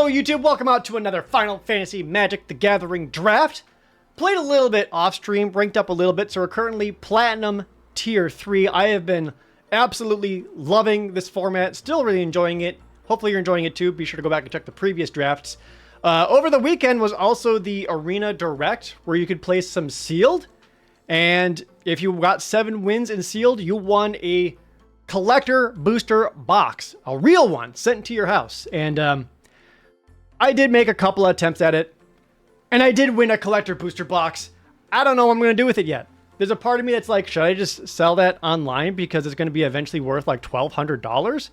Hello YouTube, welcome out to another Final Fantasy Magic the Gathering draft. Played a little bit off stream, ranked up a little bit, so we're currently Platinum Tier 3. I have been absolutely loving this format, still really enjoying it. Hopefully you're enjoying it too. Be sure to go back and check the previous drafts. Over the weekend was also the Arena Direct, where you could play some Sealed. And if you got 7 wins in Sealed, you won a collector booster box. A real one, sent to your house. And I did make a couple of attempts at it, and I did win a collector booster box. I don't know what I'm going to do with it yet. There's a part of me that's like, should I just sell that online because it's going to be eventually worth like $1,200?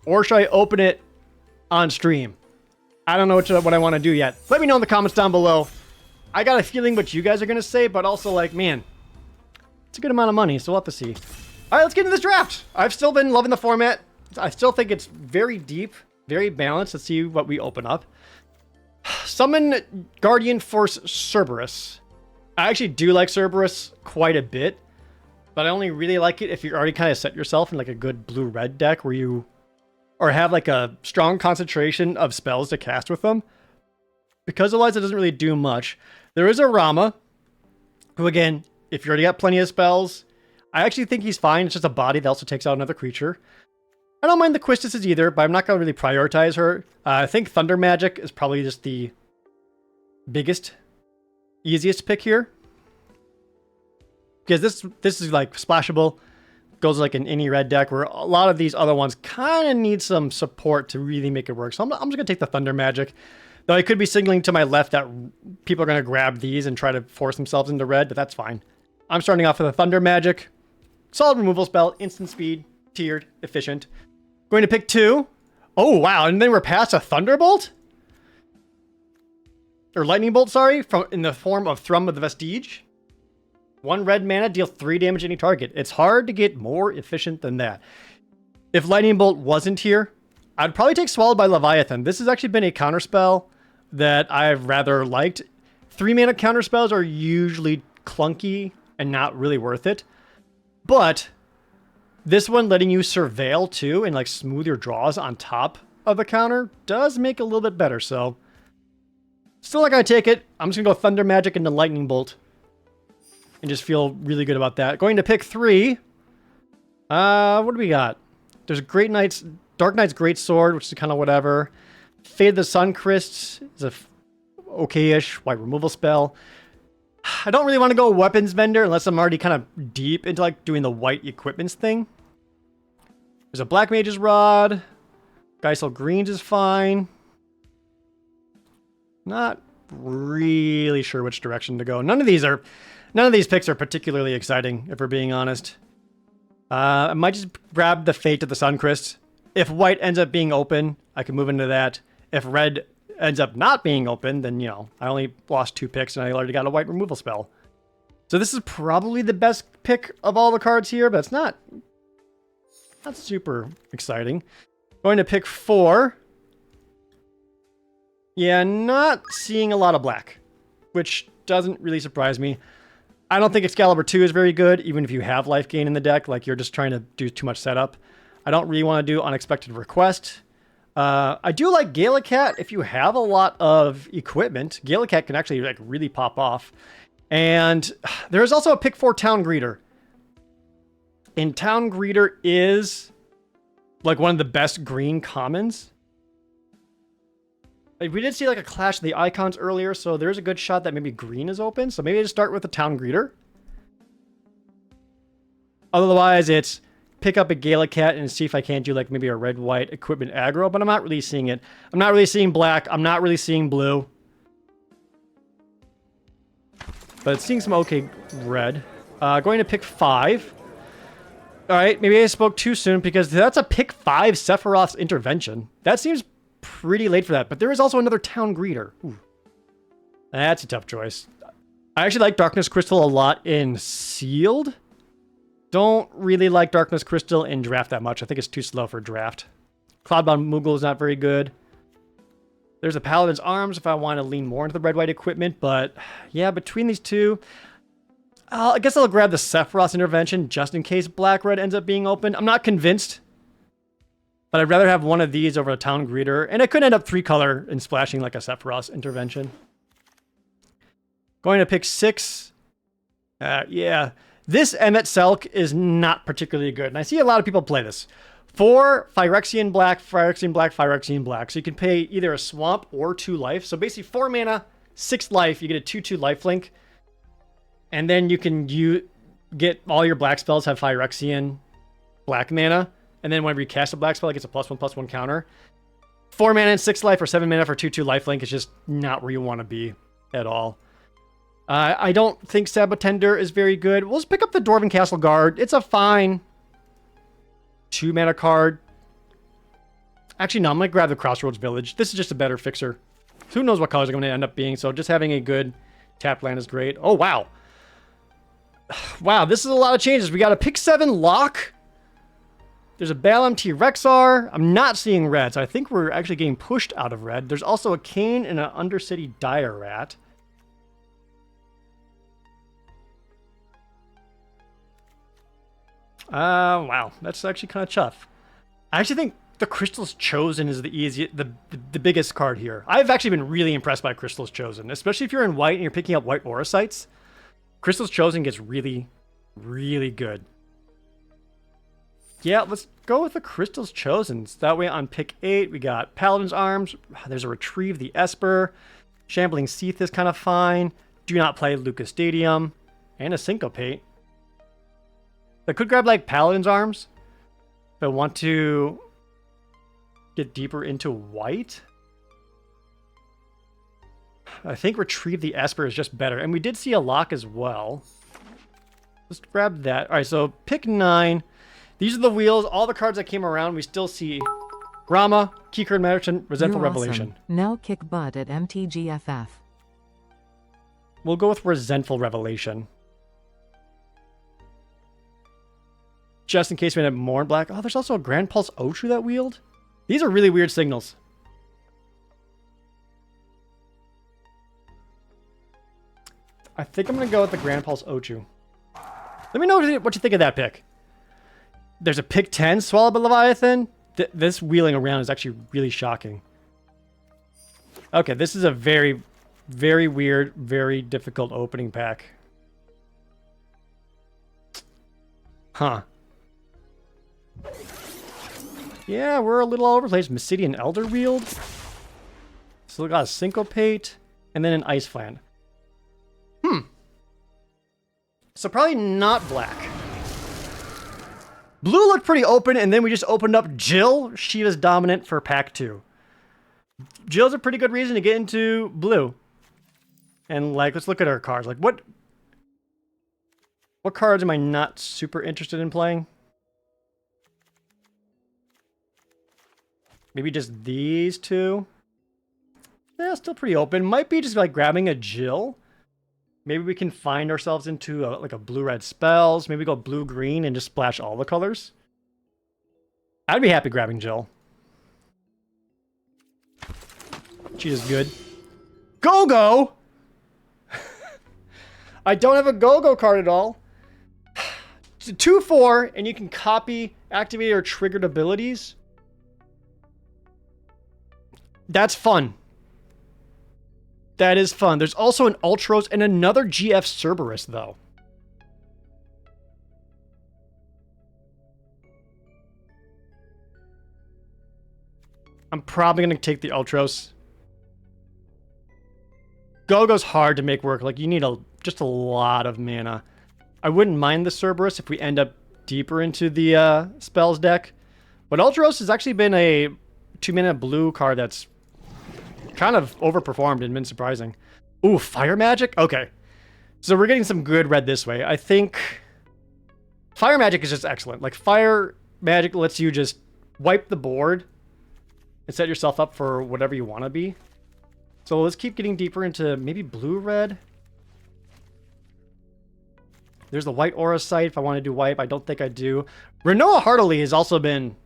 Or should I open it on stream? I don't know what I want to do yet. Let me know in the comments down below. I got a feeling what you guys are going to say, but also like, man, it's a good amount of money, so we'll have to see. All right, let's get into this draft. I've still been loving the format. I still think it's very deep, very balanced. Let's see what we open up. Summon Guardian Force Cerberus. I actually do like Cerberus quite a bit, but I only really like it if you already kind of set yourself in like a good blue-red deck where you or have like a strong concentration of spells to cast with them. Because otherwise it doesn't really do much. There is a Rama, who again, if you already got plenty of spells, I actually think he's fine. It's just a body that also takes out another creature. I don't mind the Quistesses either, but I'm not going to really prioritize her. I think Thunder Magic is probably just the biggest, easiest pick here. Because this is like splashable. Goes like an any red deck where a lot of these other ones kind of need some support to really make it work. So I'm just going to take the Thunder Magic. Though I could be signaling to my left that people are going to grab these and try to force themselves into red, but that's fine. I'm starting off with a Thunder Magic. Solid removal spell, instant speed, tiered, efficient. Going to pick 2. Oh, wow. And then we're past a Thunderbolt? Or Lightning Bolt, sorry. In the form of Thrum of the Vestige. 1 red mana, deal 3 damage to any target. It's hard to get more efficient than that. If Lightning Bolt wasn't here, I'd probably take Swallowed by Leviathan. This has actually been a counterspell that I've rather liked. 3 mana counterspells are usually clunky and not really worth it. But this one letting you surveil too and like smooth your draws on top of the counter does make it a little bit better. So still not going to take it. I'm just going to go Thunder Magic into Lightning Bolt and just feel really good about that. Going to pick 3. What do we got? There's Dark Knight's Great Sword, which is kind of whatever. Fade of the Suncrest is a okay-ish white removal spell. I don't really want to go Weapons Vendor unless I'm already kind of deep into like doing the white equipments thing. There's a Black Mage's Rod. Geisel Greens is fine. Not really sure which direction to go. None of these picks are particularly exciting, if we're being honest. I might just grab the Fate of the Suncrest. If white ends up being open, I can move into that. If red ends up not being open, then, you know, I only lost 2 picks and I already got a white removal spell. So this is probably the best pick of all the cards here, but it's not super exciting. Going to pick 4. Yeah, not seeing a lot of black, which doesn't really surprise me. I don't think Excalibur 2 is very good, even if you have life gain in the deck, like you're just trying to do too much setup. I don't really want to do Unexpected Request. I do like Galacat if you have a lot of equipment. Galacat can actually like really pop off. And there's also a pick 4 Town Greeter. And Town Greeter is like one of the best green commons. Like, we did see like a clash of the icons earlier, so there's a good shot that maybe green is open. So maybe I just start with the Town Greeter. Otherwise, it's pick up a Galacat and see if I can't do like maybe a red-white equipment aggro, but I'm not really seeing it. I'm not really seeing black. I'm not really seeing blue. But it's seeing some okay red. Going to pick 5. All right, maybe I spoke too soon because that's a pick 5 Sephiroth's Intervention. That seems pretty late for that, but there is also another Town Greeter. Ooh. That's a tough choice. I actually like Darkness Crystal a lot in Sealed. Don't really like Darkness Crystal in draft that much. I think it's too slow for draft. Cloudbound Moogle is not very good. There's a Paladin's Arms if I want to lean more into the red-white equipment, but yeah, between these two, I guess I'll grab the Sephiroth's Intervention just in case black-red ends up being open. I'm not convinced But I'd rather have one of these over a Town Greeter. And it could end up 3-color and splashing like a Sephiroth intervention. Going to pick 6. Yeah. This Emmet Selk is not particularly good. And I see a lot of people play this. 4 Phyrexian black, Phyrexian black, Phyrexian black. So you can pay either a swamp or 2 life. So basically 4 mana, 6 life. You get a 2/2 lifelink. And then you can get all your black spells have Phyrexian black mana. And then whenever you cast a black spell, it gets a +1/+1 counter. 4 mana and 6 life or 7 mana for 2/2 lifelink is just not where you want to be at all. I don't think Sabotender is very good. We'll just pick up the Dwarven Castle Guard. It's a fine 2 mana card. Actually, no, I'm going to grab the Crossroads Village. This is just a better fixer. Who knows what colors are going to end up being, so just having a good tap land is great. Oh, wow. Wow, this is a lot of changes. We got a pick 7 lock. There's a Balam T Rexar. I'm not seeing red, so I think we're actually getting pushed out of red. There's also a Kane and an Undercity Dire Rat. Wow, that's actually kind of tough. I actually think the Crystal's Chosen is the easiest, the biggest card here. I've actually been really impressed by Crystal's Chosen, especially if you're in white and you're picking up white aura sites. Crystal's Chosen gets really, really good. Yeah, let's go with the Crystal's Chosen. So that way on pick 8, we got Paladin's Arms. There's a Retrieve the Esper. Shambling Seath is kind of fine. Do not play Lucas Stadium. And a Syncopate. I could grab like Paladin's Arms. If I want to get deeper into white. I think Retrieve the Esper is just better. And we did see a lock as well. Let's grab that. All right, so pick 9. These are the wheels. All the cards that came around, we still see Grama, Keycard Merchant, Resentful Revelation. Now kick butt at MTGFF. We'll go with Resentful Revelation. Just in case we end up more in black. Oh, there's also a Grand Pulse Ochu that wheeled. These are really weird signals. I think I'm going to go with the Grand Pulse Ochu. Let me know what you think of that pick. There's a pick 10, Swallowed Leviathan. This wheeling around is actually really shocking. Okay, this is a very, very weird, very difficult opening pack. Huh. Yeah, we're a little all over the place. Mysidian Elder Wield. So we got a Syncopate, and then an Ice Flan. So probably not black. Blue looked pretty open, and then we just opened up Jill, Shiva's Dominant, for pack 2. Jill's a pretty good reason to get into blue. And, like, let's look at our cards. Like, what cards am I not super interested in playing? Maybe just these 2? Yeah, still pretty open. Might be just, like, grabbing a Jill. Maybe we can find ourselves into like a blue-red spells. Maybe go blue-green and just splash all the colors. I'd be happy grabbing Jill. She is good. Go-Go! I don't have a Go-Go card at all. It's a 2/4, and you can copy, activate, or triggered abilities. That's fun. That is fun. There's also an Ultros and another GF Cerberus, though. I'm probably going to take the Ultros. Go-Go's hard to make work. Like, you need just a lot of mana. I wouldn't mind the Cerberus if we end up deeper into the spells deck. But Ultros has actually been a 2-mana blue card that's kind of overperformed and been surprising. Ooh, Fire Magic? Okay. So we're getting some good red this way. I think Fire Magic is just excellent. Like, Fire Magic lets you just wipe the board and set yourself up for whatever you want to be. So let's keep getting deeper into maybe blue-red. There's the white aura site if I want to do wipe. I don't think I do. Renoa Heartily has also been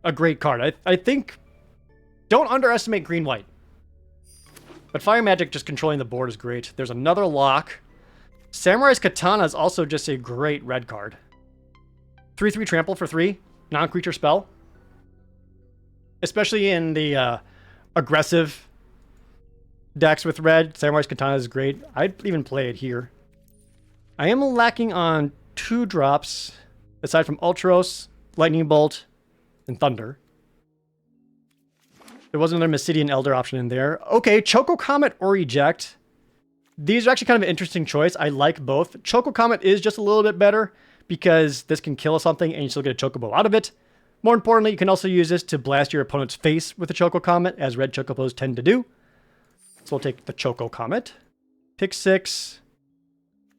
a great card. I think don't underestimate green-white. But Fire Magic just controlling the board is great. There's another lock. Samurai's Katana is also just a great red card. 3/3 trample for 3. Non-creature spell. especially in the aggressive decks with red. Samurai's Katana is great. I'd even play it here. I am lacking on 2 drops, aside from Ultros, Lightning Bolt, and Thunder. There was another Mysidian Elder option in there. Okay, Choco Comet or Eject. These are actually kind of an interesting choice. I like both. Choco Comet is just a little bit better because this can kill something and you still get a Chocobo out of it. More importantly, you can also use this to blast your opponent's face with a Choco Comet, as red Chocobos tend to do. So we'll take the Choco Comet. Pick 6.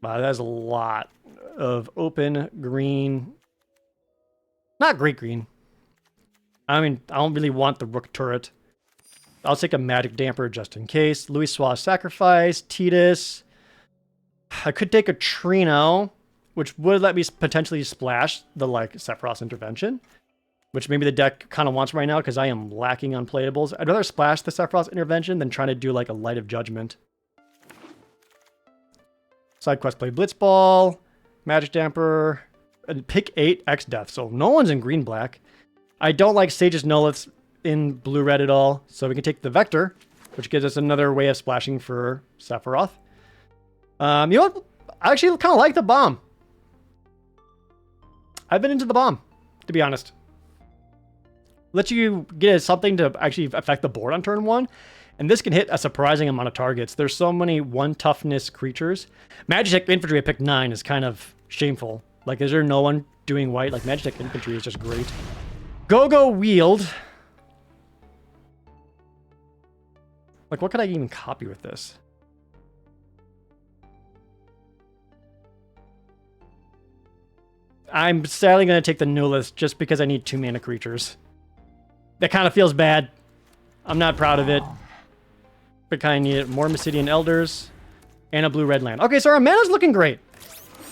Wow, that is a lot of open green. Not great green. I mean, I don't really want the Rook turret. I'll take a Magic Damper just in case. Louis Suave Sacrifice, Tidus. I could take a Trino, which would let me potentially splash the like Sephiroth's Intervention, which maybe the deck kind of wants right now because I am lacking on playable. I'd rather splash the Sephiroth's Intervention than trying to do like a Light of Judgment. Side quest play Blitzball, Magic Damper, and pick 8 X Death. So no one's in green-black. I don't like Sage's Noliths in blue-red at all, so we can take the Vector, which gives us another way of splashing for Sephiroth. You know what? I actually kind of like the Bomb. I've been into the Bomb, to be honest. Lets you get something to actually affect the board on turn 1, and this can hit a surprising amount of targets. There's so many 1 toughness creatures. Magitech Infantry at pick 9 is kind of shameful. Like, is there no one doing white? Like, Magitech Infantry is just great. Go-Go Wield. Like, what could I even copy with this? I'm sadly going to take the Nulith just because I need 2 mana creatures. That kind of feels bad. I'm not proud of it. But kind of need it. More Mysidian Elders. And a blue-red land. Okay, so our mana's looking great.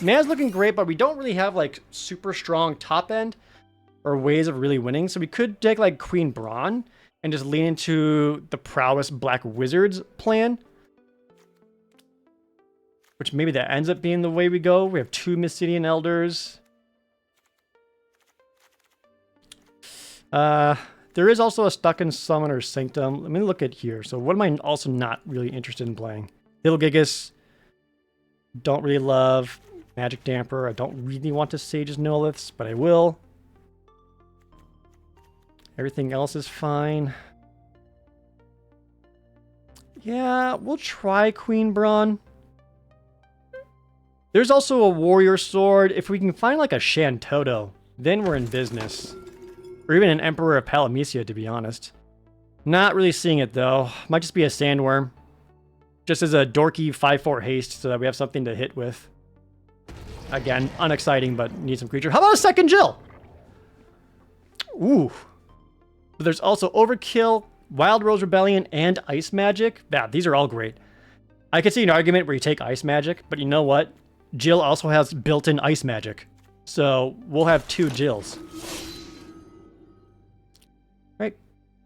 Mana's looking great, but we don't really have, like, super strong top end or ways of really winning. So we could take, like, Queen Brawn and just lean into the Prowess Black Wizards plan. Which maybe that ends up being the way we go. We have 2 Mysidian Elders. There is also a Stuck in Summoner's Sanctum. Let me look at here. So what am I also not really interested in playing? Little Gigas. Don't really love Magic Damper. I don't really want to Sage's Noliths, but I will. Everything else is fine. Yeah, we'll try Queen Brawn. There's also a Warrior Sword. If we can find like a Shantoto, then we're in business. Or even an Emperor of Palamecia, to be honest. Not really seeing it though. Might just be a Sandworm. Just as a dorky 5/4 haste so that we have something to hit with. Again, unexciting, but need some creature. How about a second Jill? Ooh. But there's also Overkill, Wild Rose Rebellion, and Ice Magic. Yeah, these are all great. I could see an argument where you take Ice Magic, but you know what? Jill also has built-in Ice Magic. So we'll have 2 Jills. Right.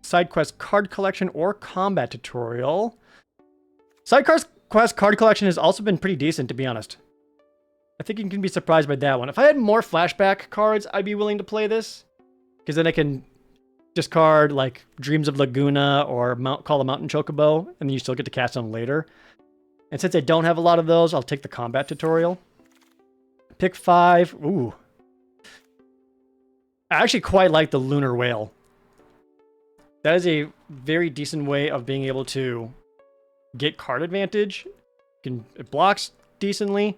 Side quest card collection or combat tutorial. Side quest card collection has also been pretty decent, to be honest. I think you can be surprised by that one. If I had more flashback cards, I'd be willing to play this. Because then I can discard like Dreams of Laguna or Call the Mountain Chocobo, and then you still get to cast them later. And since I don't have a lot of those, I'll take the combat tutorial. Pick 5. Ooh. I actually quite like the Lunar Whale. That is a very decent way of being able to get card advantage. It blocks decently.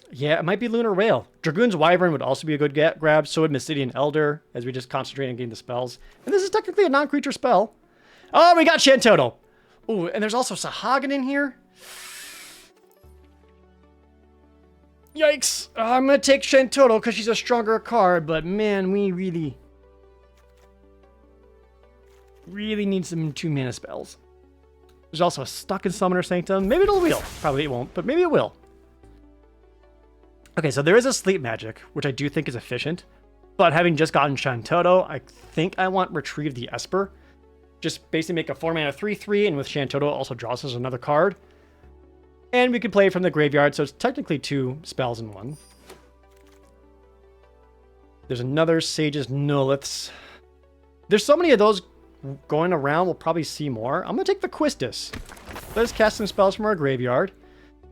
Yeah, it might be Lunar Whale. Dragoon's Wyvern would also be a good grab. So would Mysidian Elder, as we just concentrate on getting the spells. And this is technically a non-creature spell. Oh, we got Shantoto. Ooh, and there's also Sahagin in here. Yikes. I'm going to take Shantoto because she's a stronger card. But man, we really need some 2-mana spells. There's also a Stuck in Summoner Sanctum. Maybe it'll wheel. Probably it won't, but maybe it will. Okay, so there is a Sleep Magic, which I do think is efficient. But having just gotten Shantoto, I think I want Retrieve the Esper. Just basically make a 4-mana 3/3, and with Shantoto also draws us another card. And we can play it from the graveyard, so it's technically 2 spells in 1. There's another Sage's Nulliths. There's so many of those going around, we'll probably see more. I'm going to take the Quistis. Let us cast some spells from our graveyard.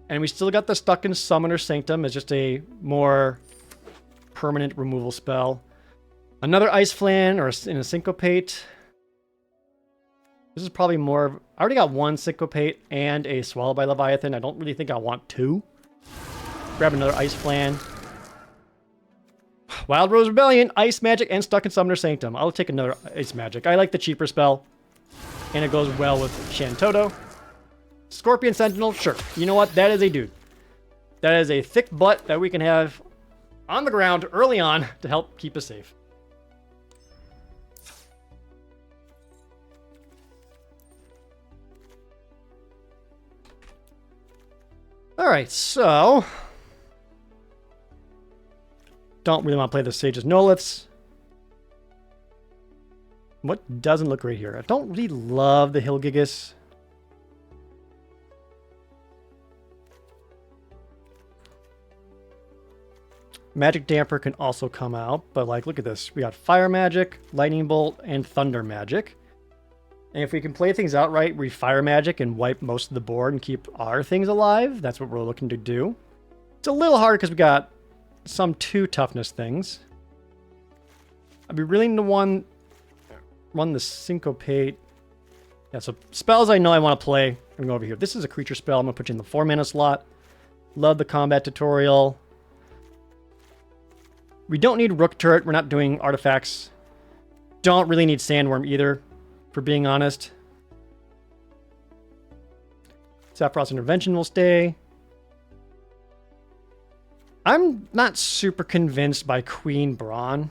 And we still got the Stuck in Summoner Sanctum as just a more permanent removal spell. Another Ice Flan or in a Syncopate. This is probably more of... I already got one Syncopate and a Swallow by Leviathan. I don't really think I want two. Grab another Ice Flan. Wild Rose Rebellion, Ice Magic, and Stuck in Summoner Sanctum. I'll take another Ice Magic. I like the cheaper spell. And it goes well with Shantoto. Scorpion Sentinel, sure. You know what? That is a dude. That is a thick butt that we can have on the ground early on to help keep us safe. Alright, so... Don't really want to play the Sage's Nulliths. What doesn't look great here? I don't really love the Hilgigas. Magic Damper can also come out, but like, look at this. We got Fire Magic, Lightning Bolt, and Thunder Magic. And if we can play things out right, we Fire Magic and wipe most of the board and keep our things alive. That's what we're looking to do. It's a little hard because we got some 2 toughness things. I'd be willing to run the Syncopate. Yeah, so spells I know I want to play. I'm going to go over here. This is a creature spell. I'm going to put you in the 4 mana slot. Love the combat tutorial. We don't need Rook Turret. We're not doing artifacts. Don't really need Sandworm either, for being honest. Sephiroth's Intervention will stay. I'm not super convinced by Queen Brawn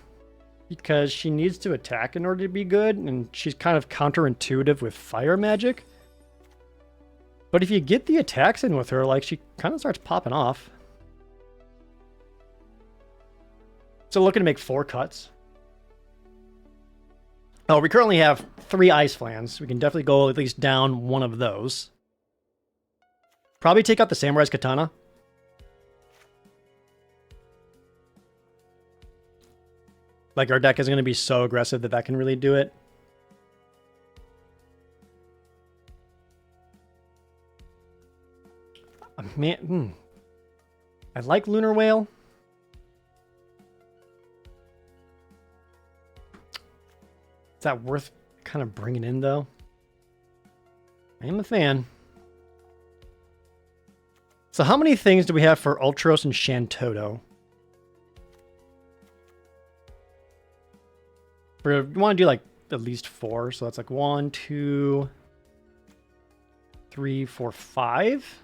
because she needs to attack in order to be good, and she's kind of counterintuitive with fire magic. But if you get the attacks in with her, like, she kind of starts popping off. So looking to make 4 cuts. Oh, we currently have 3 Ice Flans. We can definitely go at least down one of those. Probably take out the Samurai's Katana. Like, our deck is going to be so aggressive that that can really do it. Man, I like Lunar Whale. Is that worth kind of bringing in, though? I am a fan. So how many things do we have for Ultros and Shantoto? We want to do like at least 4, so that's like 1, 2, 3, 4, 5,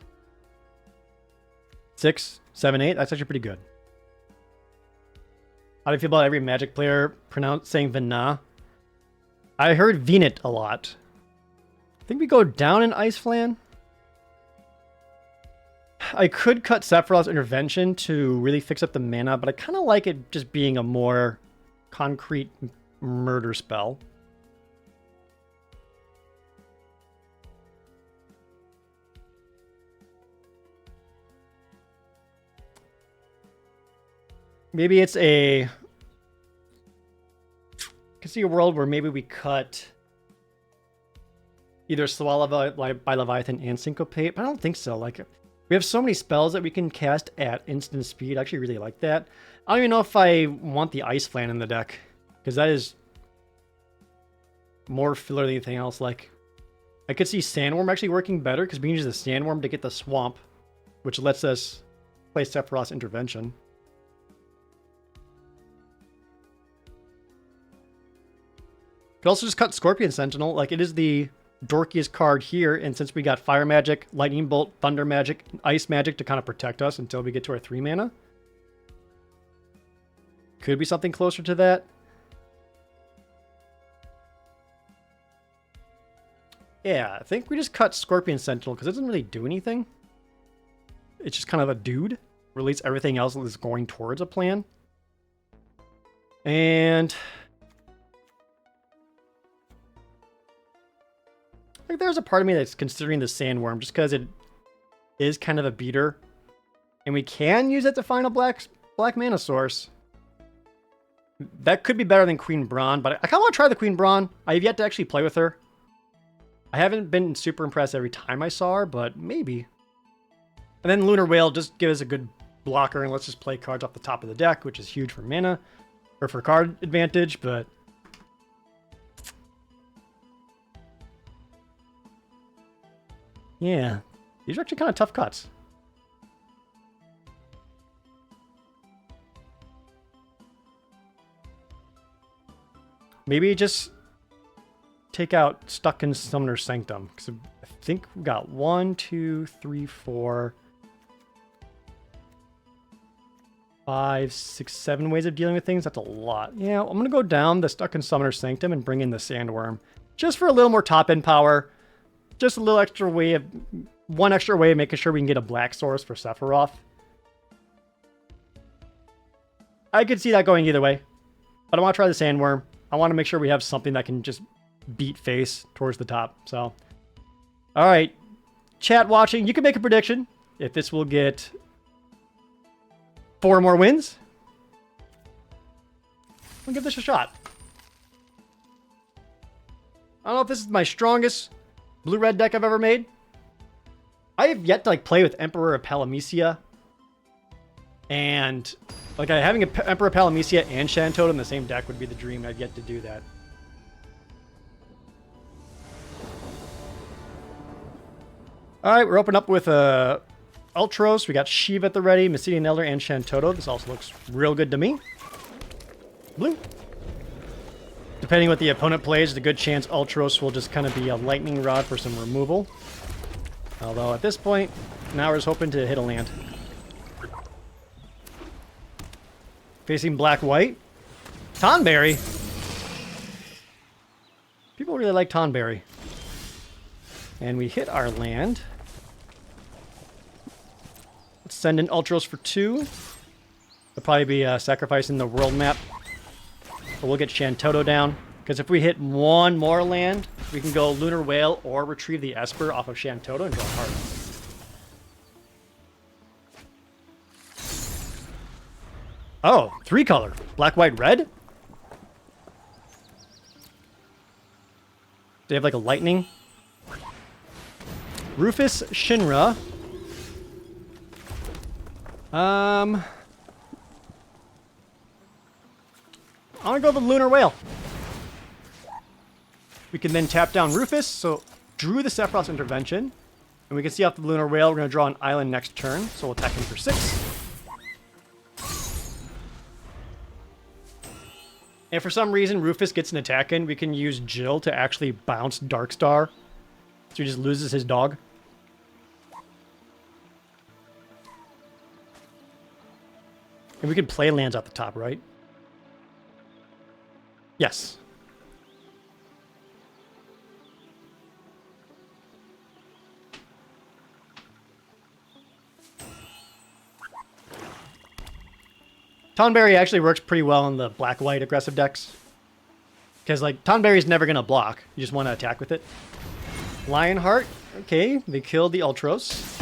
6, 7, 8. That's actually pretty good. How do you feel about every Magic player saying Vina? I heard Venit a lot. I think we go down in Ice Flan. I could cut Sephiroth's Intervention to really fix up the mana, but I kind of like it just being a more concrete murder spell. Maybe it's a... I can see a world where maybe we cut either Swallow by Leviathan and Syncopate, but I don't think so. Like, we have so many spells that we can cast at instant speed. I actually really like that. I don't even know if I want the Ice Flan in the deck, because that is more filler than anything else. Like, I could see Sandworm actually working better, because we can use the Sandworm to get the Swamp, which lets us play Sephiroth's Intervention. Could also just cut Scorpion Sentinel. Like, it is the dorkiest card here, and since we got Fire Magic, Lightning Bolt, Thunder Magic, Ice Magic to kind of protect us until we get to our 3 mana. Could be something closer to that. Yeah, I think we just cut Scorpion Sentinel because it doesn't really do anything. It's just kind of a dude. Or at least everything else is going towards a plan. And like, there's a part of me that's considering the Sandworm just because it is kind of a beater. And we can use it to find a black mana source. That could be better than Queen Braun, but I kind of want to try the Queen Braun. I have yet to actually play with her. I haven't been super impressed every time I saw her, but maybe. And then Lunar Whale just give us a good blocker, and let's just play cards off the top of the deck, which is huge for mana, or for card advantage, but... yeah, these are actually kind of tough cuts. Maybe just take out Stuck in Summoner's Sanctum, because I think we got 1, 2, 3, 4, 5, 6, 7 ways of dealing with things. That's a lot. Yeah, I'm going to go down the Stuck in Summoner's Sanctum and bring in the Sandworm, just for a little more top-end power. Just a little extra way of... one extra way of making sure we can get a black source for Sephiroth. I could see that going either way. But I want to try the Sandworm. I want to make sure we have something that can just beat face towards the top. So, alright. Chat watching, you can make a prediction if this will get 4 more wins. We'll give this a shot. I don't know if this is my strongest blue-red deck I've ever made. I have yet to play with Emperor of Palamecia. And having Emperor of Palamecia and Shantoto in the same deck would be the dream. I've yet to do that. Alright, we're opening up with Ultros. We got Shiva at the ready, Mysidian Elder, and Shantoto. This also looks real good to me. Blue. Depending what the opponent plays, there's a good chance Ultros will just kind of be a lightning rod for some removal. Although at this point, now we're just hoping to hit a land. Facing black-white. Tonberry. People really like Tonberry. And we hit our land. Let's send in Ultros for 2. They'll probably be sacrificing the world map. But we'll get Shantoto down. Because if we hit one more land, we can go Lunar Whale or retrieve the Esper off of Shantoto and draw a card. Oh, 3 color. Black, white, red? They have like a lightning. Rufus Shinra. I'm gonna go with the Lunar Whale. We can then tap down Rufus, so drew the Sephiroth's Intervention. And we can see off the Lunar Whale, we're gonna draw an island next turn, so we'll attack him for 6. And for some reason, Rufus gets an attack in, we can use Jill to actually bounce Darkstar. So he just loses his dog. And we can play lands at the top, right? Yes. Tonberry actually works pretty well in the black-white aggressive decks. Because, Tonberry's never going to block. You just want to attack with it. Lionheart. Okay, they killed the Ultros.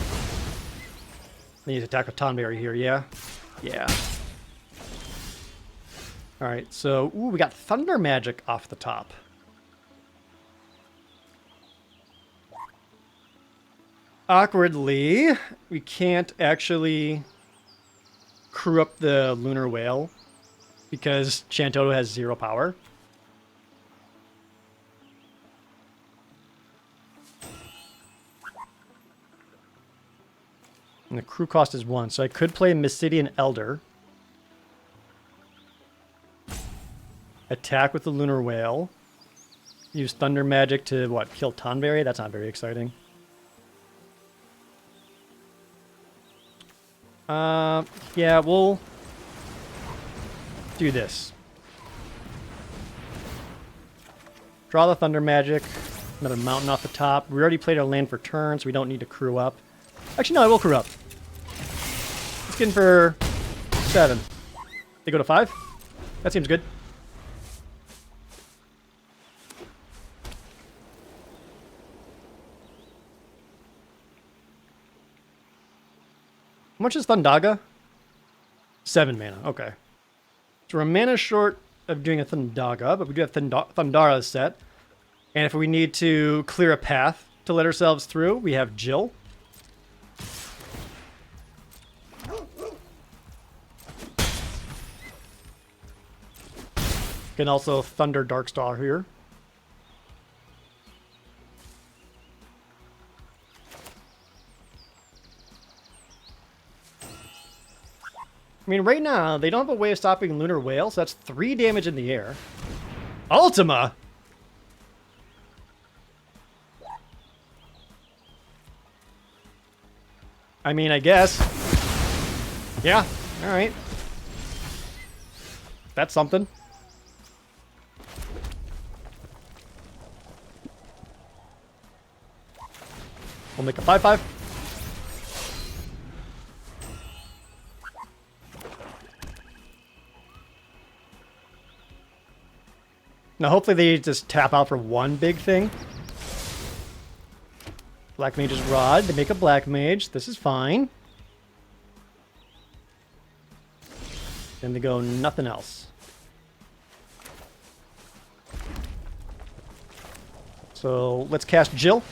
They need to attack with Tonberry here, yeah? Yeah. Alright, so, we got Thunder Magic off the top. Awkwardly, we can't actually crew up the Lunar Whale because Shantoto has 0 power. And the crew cost is 1, so I could play Mysidian Elder. Attack with the Lunar Whale. Use Thunder Magic to, what, kill Tonberry? That's not very exciting. Yeah, we'll do this. Draw the Thunder Magic. Another mountain off the top. We already played our land for turn, so we don't need to crew up. Actually, no, I will crew up. Let's get in for 7. They go to 5? That seems good. How much is Thundaga? 7 mana, okay. So we're mana short of doing a Thundaga, but we do have Thundara set. And if we need to clear a path to let ourselves through, we have Jill. Can also Thunder Darkstar here. I mean, right now, they don't have a way of stopping Lunar Whale, so that's 3 damage in the air. Ultima! I mean, I guess. Yeah, alright. That's something. We'll make a 5/5. Now, hopefully they just tap out for one big thing. Black Mage's Rod. They make a Black Mage. This is fine. Then they go nothing else. So let's cast Jill.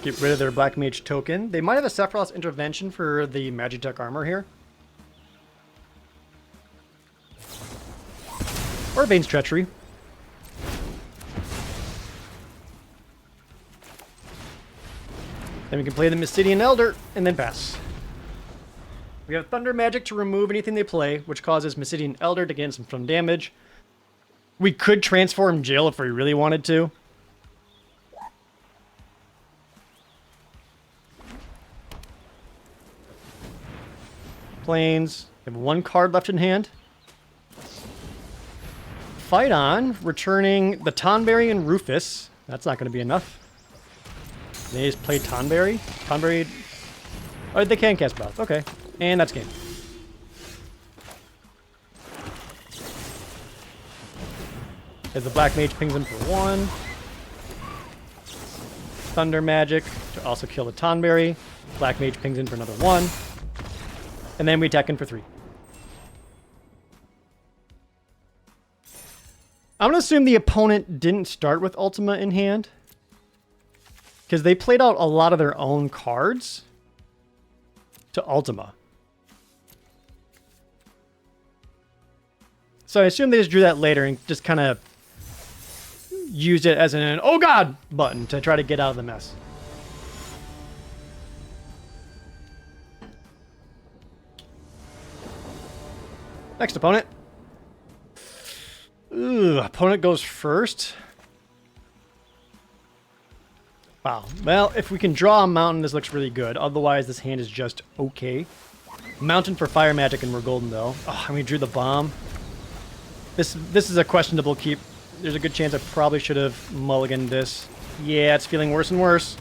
Get rid of their Black Mage token. They might have a Sephiroth's Intervention for the Magitech armor here. Or Bane's Treachery. Then we can play the Mysidian Elder and then pass. We have Thunder Magic to remove anything they play, which causes Mysidian Elder to gain some damage. We could transform Jill if we really wanted to. Planes. We have 1 card left in hand. Fight on, returning the Tonberry and Rufus. That's not going to be enough. They just play Tonberry. Tonberry. Oh, they can cast both. Okay. And that's game. As the Black Mage pings him for 1. Thunder Magic to also kill the Tonberry. Black Mage pings in for another 1. And then we attack in for 3. I'm going to assume the opponent didn't start with Ultima in hand. Because they played out a lot of their own cards to Ultima. So I assume they just drew that later and just kind of used it as an "oh god" button to try to get out of the mess. Next opponent. Ooh, opponent goes first. Wow. Well, if we can draw a mountain, this looks really good. Otherwise, this hand is just okay. Mountain for fire magic, and we're golden, though. Oh, and we drew the bomb. This is a questionable keep. There's a good chance I probably should have mulliganed this. Yeah, it's feeling worse and worse.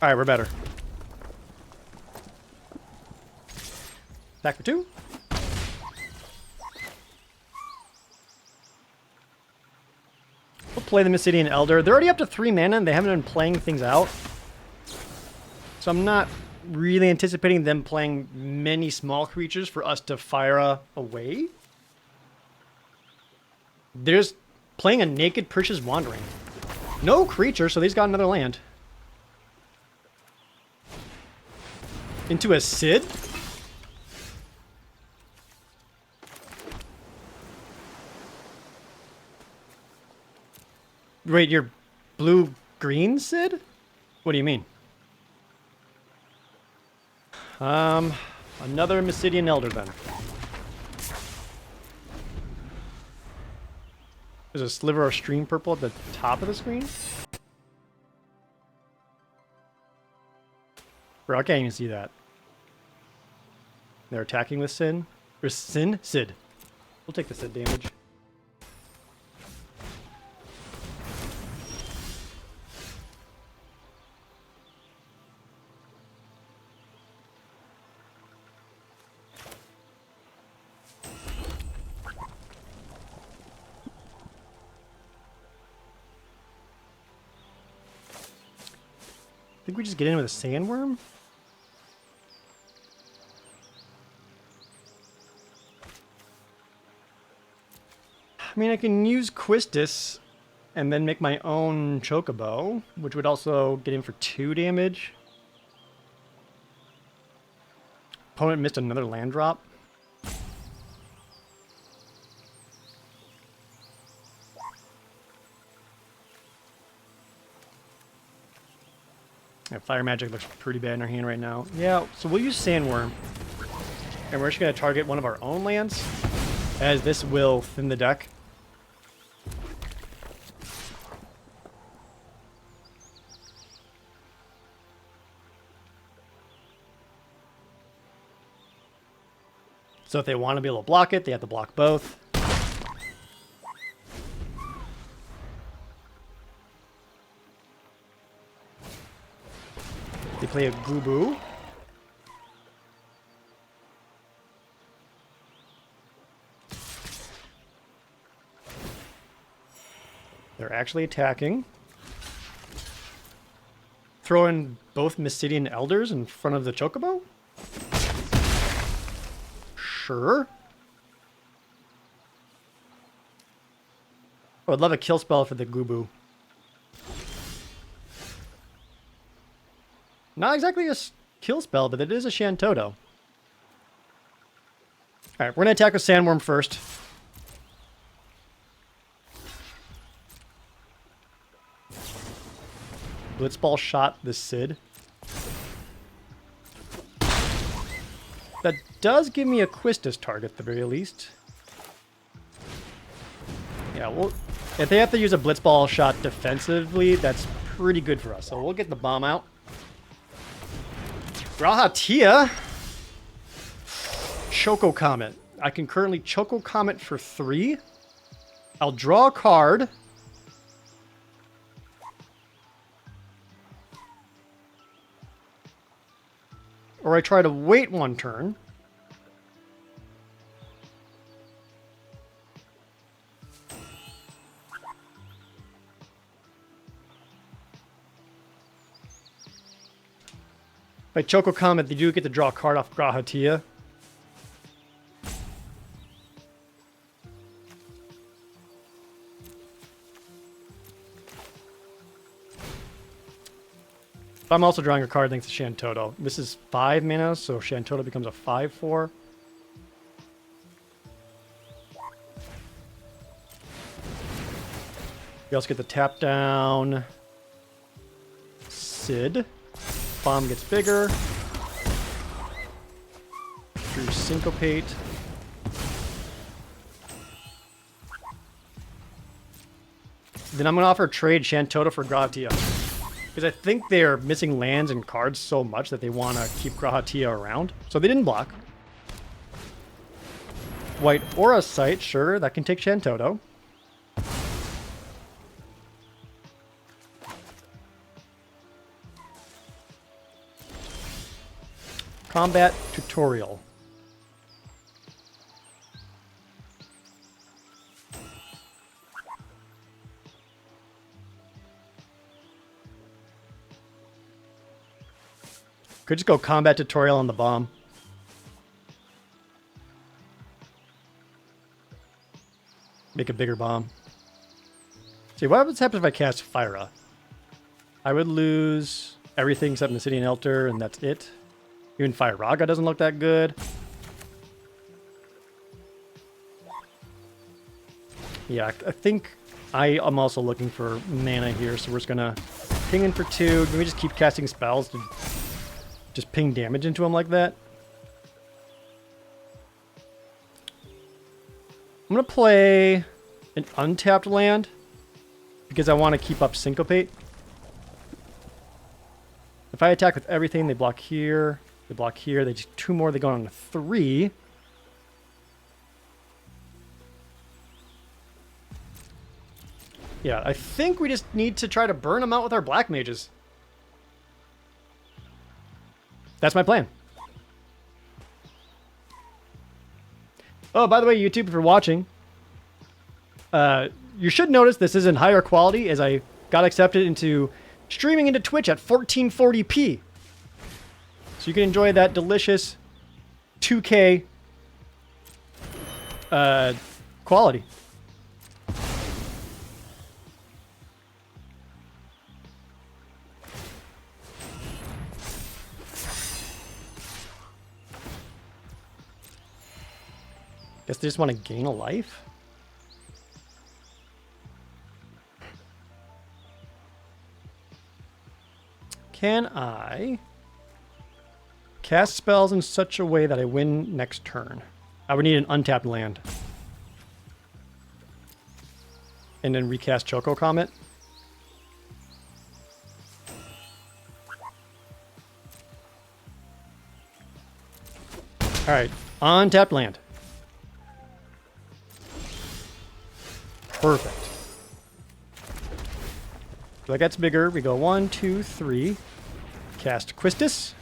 Alright, we're better. Attack for 2. We'll play the Mysidian Elder. They're already up to 3 mana and they haven't been playing things out. So I'm not really anticipating them playing many small creatures for us to fire away. They're just playing a Naked Precious Wandering. No creature, so he's got another land. Into a Sid? Wait, you're blue-green, Sid? What do you mean? Another Mysidian Elder, then. There's a sliver of stream purple at the top of the screen? Bro, I can't even see that. They're attacking with Sin? Or Sin? Sid. We'll take the Sid damage. think we just get in with a sandworm. I mean, I can use Quistis and then make my own Chocobo, which would also get in for 2 damage. Opponent missed another land drop. Yeah, Fire Magic looks pretty bad in our hand right now. Yeah, so we'll use Sandworm. And we're just going to target one of our own lands, as this will thin the deck. So if they want to be able to block it, they have to block both. They play a Gubu. They're actually attacking. Throw in both Mystidian Elders in front of the Chocobo? Sure. I would love a kill spell for the Gubu. Not exactly a kill spell, but it is a Shantoto. Alright, we're going to attack with Sandworm first. Blitzball shot the Sid. That does give me a Quistis target at the very least. Yeah, well, if they have to use a Blitzball shot defensively, that's pretty good for us. So we'll get the bomb out. Grahatia. Choco Comet. I can currently Choco Comet for 3. I'll draw a card. Or I try to wait 1 turn. By Choco Comet, they do get to draw a card off Grahatia. I'm also drawing a card thanks to Shantoto. This is 5 mana, so Shantoto becomes a 5/4. We also get the tap down. Sid. Bomb gets bigger. Drew Syncopate. Then I'm going to offer trade Shantoto for Grahatia. Because I think they're missing lands and cards so much that they want to keep Grahatia around. So they didn't block. White Aura Sight, sure, that can take Shantoto. Combat Tutorial. Could just go Combat Tutorial on the bomb. Make a bigger bomb. See, what happens if I cast Fyra? I would lose everything except Mystidian Elder, and that's it. Even Fire Raga doesn't look that good. Yeah, I think I am also looking for mana here, so we're just gonna ping in for 2. Can we just keep casting spells to just ping damage into him like that? I'm gonna play an untapped land because I want to keep up Syncopate. If I attack with everything, they block here. They block here. They just 2 more. They go on to 3. Yeah, I think we just need to try to burn them out with our black mages. That's my plan. Oh, by the way, YouTube, if you're watching, you should notice this is in higher quality as I got accepted into streaming into Twitch at 1440p. So you can enjoy that delicious 2K quality. Guess they just want to gain a life? Can I cast spells in such a way that I win next turn? I would need an untapped land. And then recast Choco Comet. Alright, untapped land. Perfect. So that gets bigger. We go 1, 2, 3. Cast Quistis.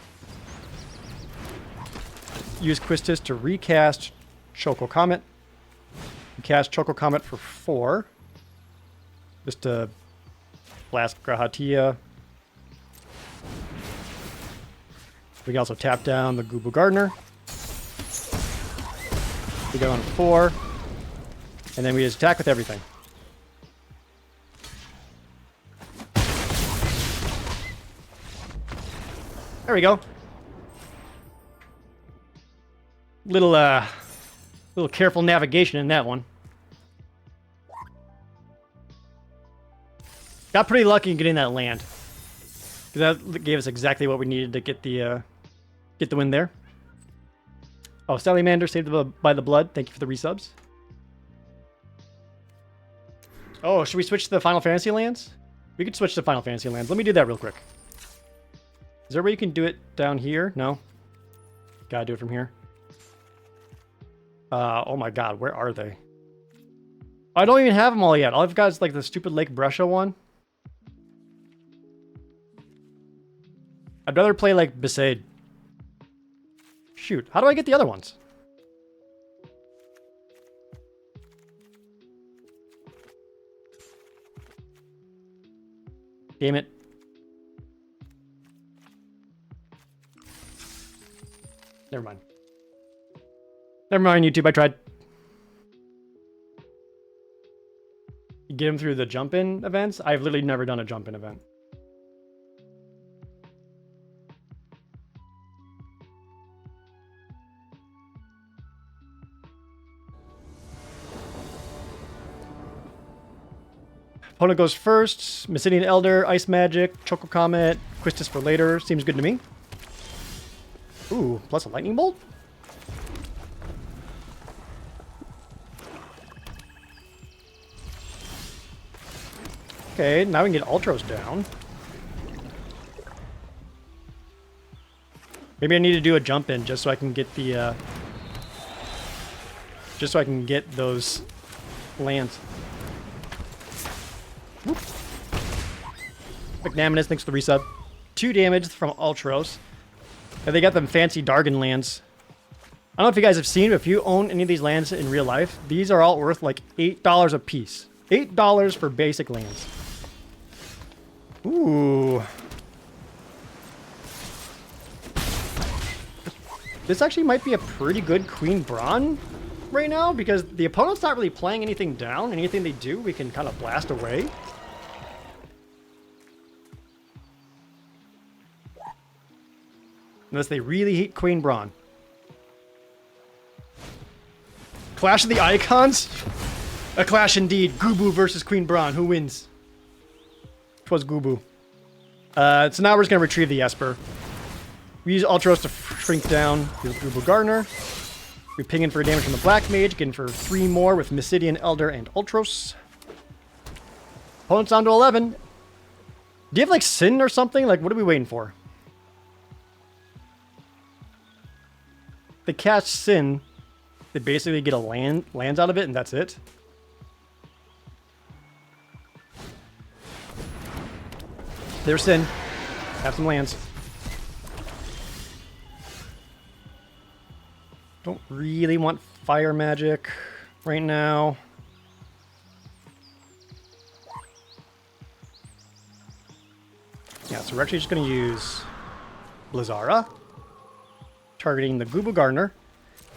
Use Quistis to recast Choco Comet. Cast Choco Comet for 4. Just to blast Grahatia. We can also tap down the Gubu Gardener. We go on 4. And then we just attack with everything. There we go. Little careful navigation in that one. Got pretty lucky in getting that land. Because that gave us exactly what we needed to get the win there. Oh, Salamander saved by the blood. Thank you for the resubs. Oh, should we switch to the Final Fantasy lands? We could switch to Final Fantasy lands. Let me do that real quick. Is there a way you can do it down here? No? Gotta do it from here. Oh my god, where are they? I don't even have them all yet. All I've got is like the stupid Lake Brescia one. I'd rather play like Besaid. Shoot, how do I get the other ones? Damn it. Never mind. Never mind, YouTube. I tried. You get them through the jump-in events? I've literally never done a jump-in event. Opponent goes first. Mysidian Elder, Ice Magic, Choco Comet, Quistis for later. Seems good to me. Ooh, plus a Lightning Bolt? Okay, now we can get Ultros down. Maybe I need to do a jump in just so I can get the just so I can get those lands. Whoop. Magnanimous, thanks for the resub. 2 damage from Ultros. And they got them fancy Dargon lands. I don't know if you guys have seen, but if you own any of these lands in real life, these are all worth like $8 a piece. $8 for basic lands. Ooh. This actually might be a pretty good Queen Brawn right now, because the opponent's not really playing anything down. Anything they do, we can kind of blast away. Unless they really hate Queen Brawn. Clash of the Icons? A clash indeed. Gubu versus Queen Brawn. Who wins? Twas Gubu. So now we're just going to retrieve the Esper. We use Ultros to shrink down the Gubu Gardener. We ping in for damage from the Black Mage. Getting for 3 more with Mysidian Elder and Ultros. Opponent's down to 11. Do you have like Sin or something? Like, what are we waiting for? They cast Sin. They basically get a lands out of it, and that's it. There's Sin. Have some lands. Don't really want fire magic right now. Yeah, so we're actually just going to use Blizzara, targeting the Gubu Gardener,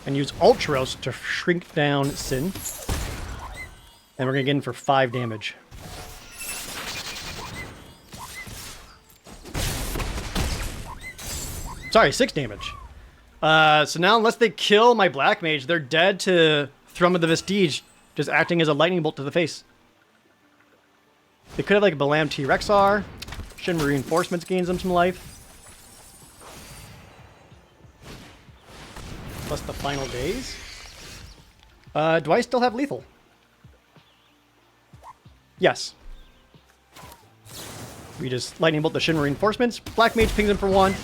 and use Ultros to shrink down Sin. And we're going to get in for 5 damage. Sorry, 6 damage. So now unless they kill my Black Mage, they're dead to Thrum of the Vestige, just acting as a lightning bolt to the face. They could have like Balam T-Rexar. Shinra Reinforcements gains them some life. Plus the final days. Do I still have lethal? Yes. We just lightning bolt the Shinra Reinforcements. Black Mage pings him for 1.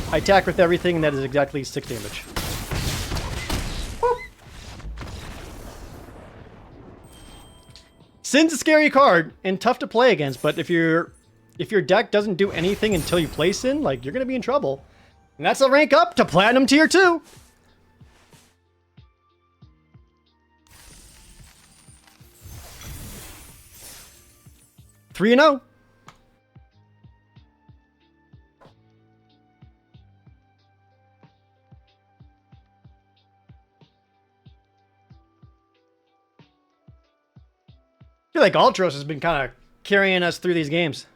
I attack with everything, and that is exactly 6 damage. Whoop. Sin's a scary card and tough to play against, but if your deck doesn't do anything until you play Sin, like, you're gonna be in trouble. And that's a rank up to Platinum Tier 2. Three and 0. I feel like Ultros has been kind of carrying us through these games.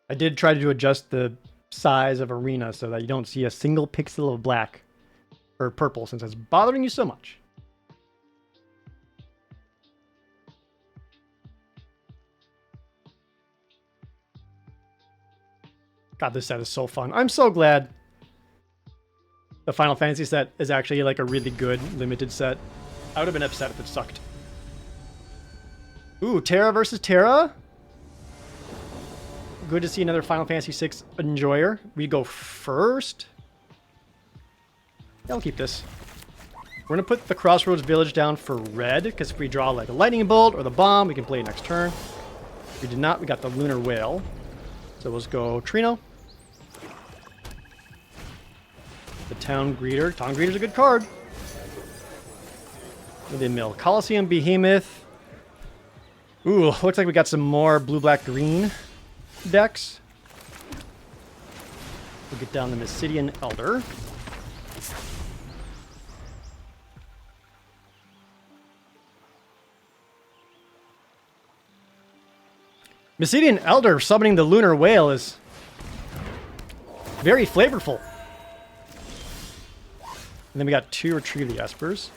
I did try to adjust the size of arena so that you don't see a single pixel of black or purple since it's bothering you so much. God, this set is so fun. I'm so glad the Final Fantasy set is actually like a really good limited set. I would have been upset if it sucked. Ooh, Terra versus Terra. Good to see another Final Fantasy VI enjoyer. We go first. Yeah, I'll keep this. We're going to put the Crossroads Village down for red, because if we draw like a Lightning Bolt or the Bomb, we can play it next turn. If we did not, we got the Lunar Whale. So let's go Trino. The Town Greeter. Town Greeter's a good card. The Mill Coliseum Behemoth. Ooh, looks like we got some more blue, black, green decks. We'll get down the Mysidian Elder. Mysidian Elder summoning the Lunar Whale is very flavorful. And then we got 2 Retrieve the Espers.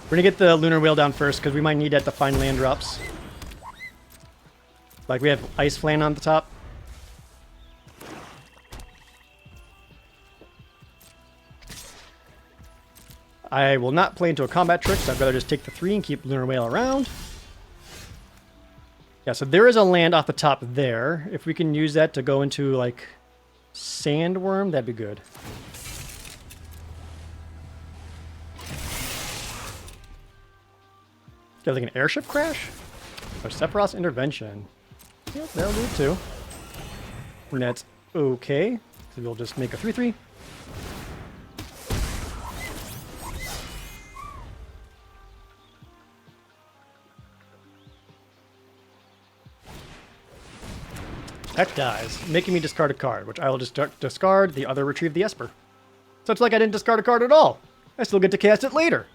We're going to get the Lunar Whale down first because we might need that to find land drops. Like we have Ice Flan on the top. I will not play into a combat trick, so I'd rather just take the 3 and keep Lunar Whale around. Yeah, so there is a land off the top there. If we can use that to go into, like, Sandworm, that'd be good. Do you have, like, an airship crash? Or Sephiroth's Intervention. Yep, that'll do it too. And that's okay. So we'll just make a 3/3. Heck dies, making me discard a card, which I will just discard, the other Retrieve the Esper. So it's like I didn't discard a card at all. I still get to cast it later.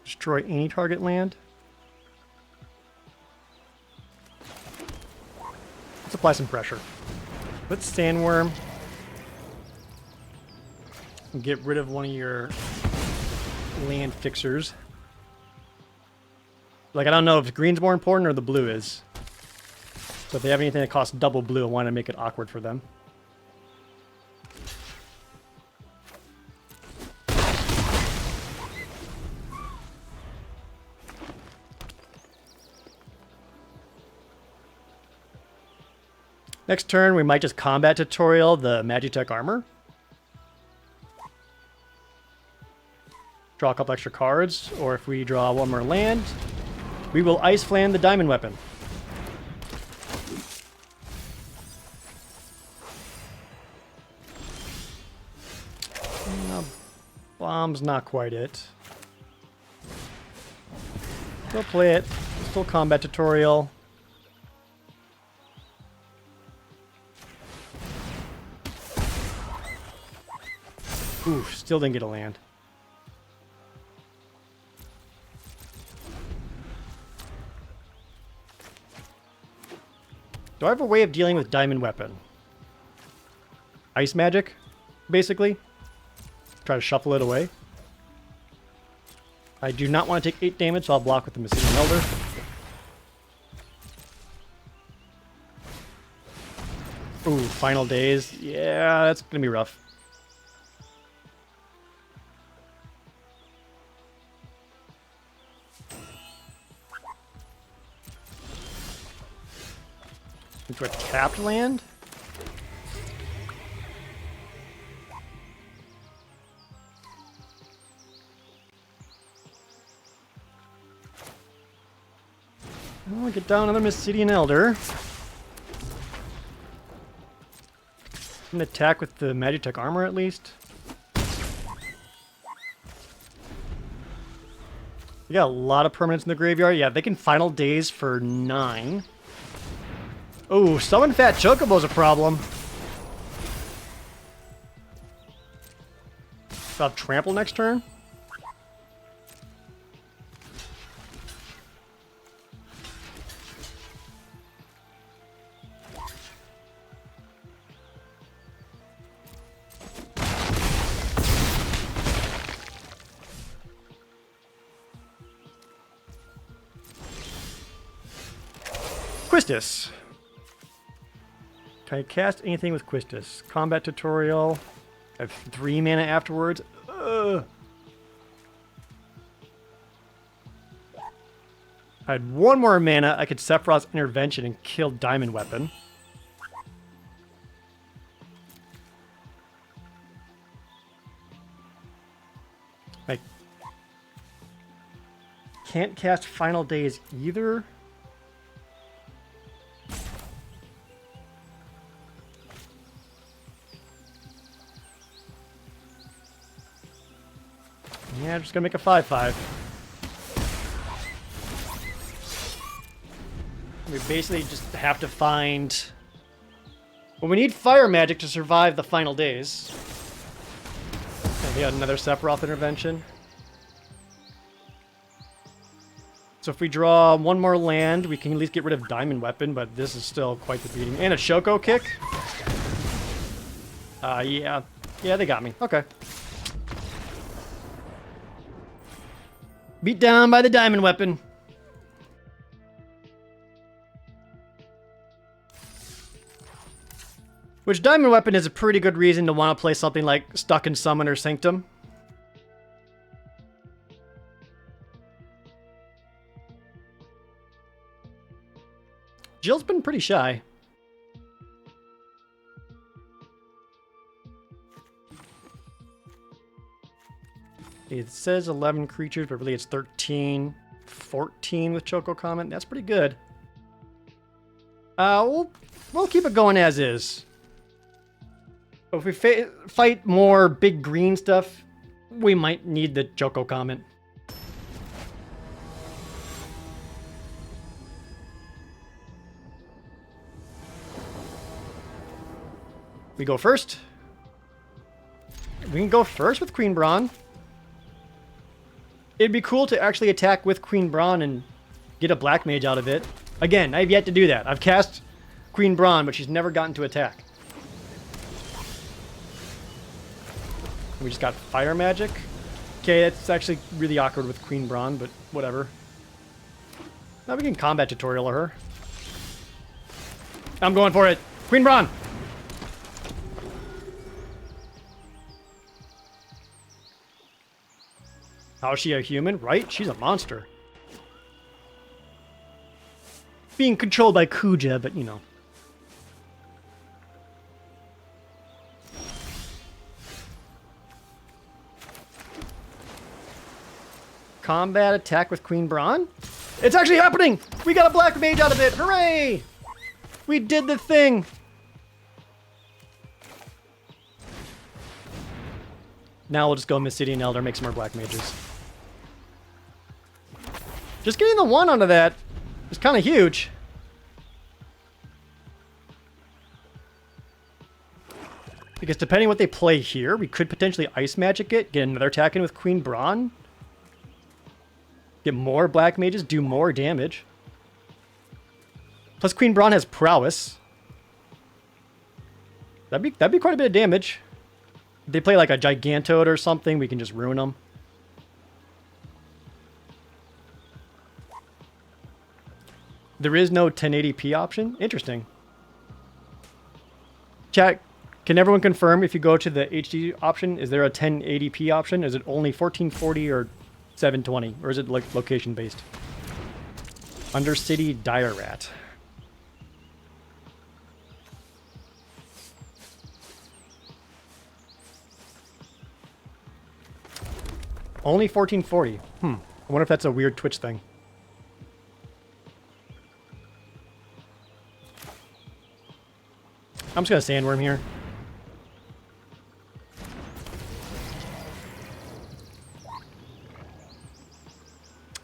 Destroy any target land. Let's apply some pressure. Put Sandworm. And get rid of one of your land fixers. Like, I don't know if green's more important or the blue is. So if they have anything that costs double blue, I want to make it awkward for them. Next turn, we might just combat tutorial the Magitech armor. Draw a couple extra cards, or if we draw one more land, We will Ice Flam the diamond weapon. No, bomb's not quite it. Still play it. Still combat tutorial. Ooh, still didn't get a land. Do I have a way of dealing with diamond weapon? Ice magic, basically. Try to shuffle it away. I do not want to take 8 damage, so I'll block with the Missing Elder. Ooh, final days. Yeah, that's gonna be rough. Into a tapped land? I'll get down another Mysidian Elder. I'm gonna attack with the Magitech armor at least. We got a lot of permanents in the graveyard. Yeah, they can final days for 9. Oh, summon Fat Chocobo's a problem. I'll trample next turn. Quistis. Can I cast anything with Quistis? Combat tutorial. I have 3 mana afterwards. Ugh. I had 1 more mana. I could Sephiroth's Intervention and kill Diamond Weapon. I can't cast Final Days either. Yeah, I'm just gonna make a 5/5. We basically just have to find... Well, we need fire magic to survive the final days. And we got another Sephiroth intervention. So if we draw 1 more land, we can at least get rid of Diamond Weapon, but this is still quite the beating. And a Shoko kick? Yeah. Yeah, they got me. Okay. Beat down by the Diamond Weapon. Which Diamond Weapon is a pretty good reason to want to play something like Stuck in Summoner Sanctum. Jill's been pretty shy. It says 11 creatures, but really it's 13. 14 with Choco Comment. That's pretty good. We'll keep it going as is. If we fight more big green stuff, we might need the Choco Comment. We go first. We can go first with Queen Brawn. It'd be cool to actually attack with Queen Brawn and get a Black Mage out of it. Again, I've yet to do that. I've cast Queen Brawn, but she's never gotten to attack. We just got Fire Magic. Okay, that's actually really awkward with Queen Brawn, but whatever. Now we can combat tutorial her. I'm going for it. Queen Brawn! How is she a human? Right? She's a monster. Being controlled by Kuja, but you know. Combat attack with Queen Brawn? It's actually happening! We got a black mage out of it! Hooray! We did the thing! Now we'll just go Mysidian Elder, make some more black mages. Just getting the 1 onto that is kind of huge. Because depending on what they play here, we could potentially Ice Magic it, get another attack in with Queen Brawn. Get more black mages, do more damage. Plus Queen Brawn has prowess. That'd be quite a bit of damage. If they play like a Gigantoad or something, we can just ruin them. There is no 1080p option? Interesting. Chat, can everyone confirm if you go to the HD option, is there a 1080p option? Is it only 1440 or 720? Or is it like location based? Undercity Dire Rat. Only 1440. I wonder if that's a weird Twitch thing. I'm just gonna Sandworm here.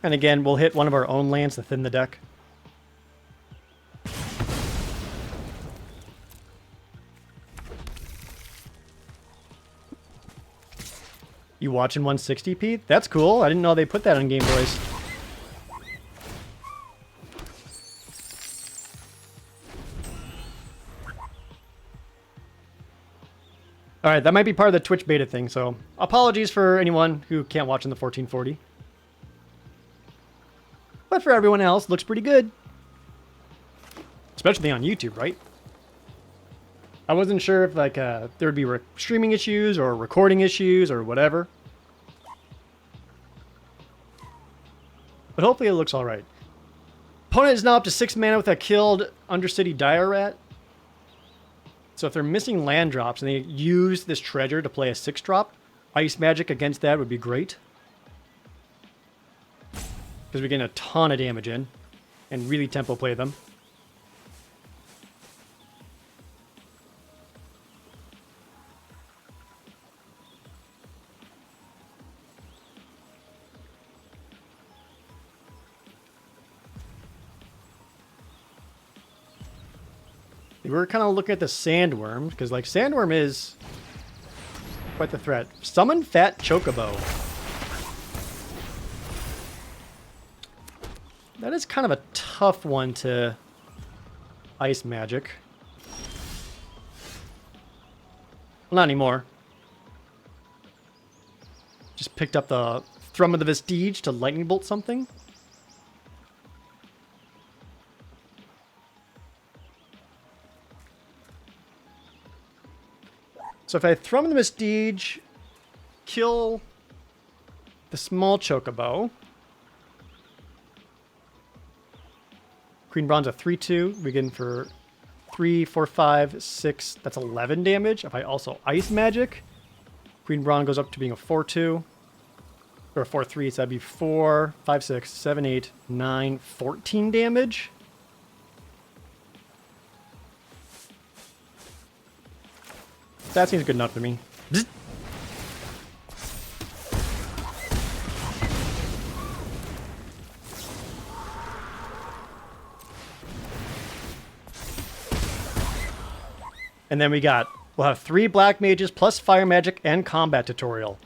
And again, we'll hit one of our own lands to thin the deck. You watching 160p? That's cool. I didn't know they put that on Game Boys. Alright, that might be part of the Twitch beta thing, so apologies for anyone who can't watch in the 1440. But for everyone else, looks pretty good. Especially on YouTube, right? I wasn't sure if like there would be streaming issues or recording issues or whatever. But hopefully it looks alright. Opponent is now up to 6 mana with a killed Undercity Dire Rat. So if they're missing land drops and they use this treasure to play a 6-drop, Ice Magic against that would be great. Because we're getting a ton of damage in and really tempo play them. We were kind of looking at the Sandworm, because like Sandworm is quite the threat. Summon Fat Chocobo. That is kind of a tough one to Ice Magic. Well, not anymore. Just picked up the Thrum of the Vestige to Lightning Bolt something. So if I Thrum of the Vestige, kill the small Chocobo. Queen Brawn's a 3-2. We get in for 3, 4, 5, 6. That's 11 damage. If I also Ice Magic, Queen Brawn goes up to being a 4-2. Or a 4-3, so that'd be 4, 5, 6, 7, 8, 9, 14 damage. That seems good enough to me. Bzz. And then we'll have 3 black mages plus fire magic and combat tutorial.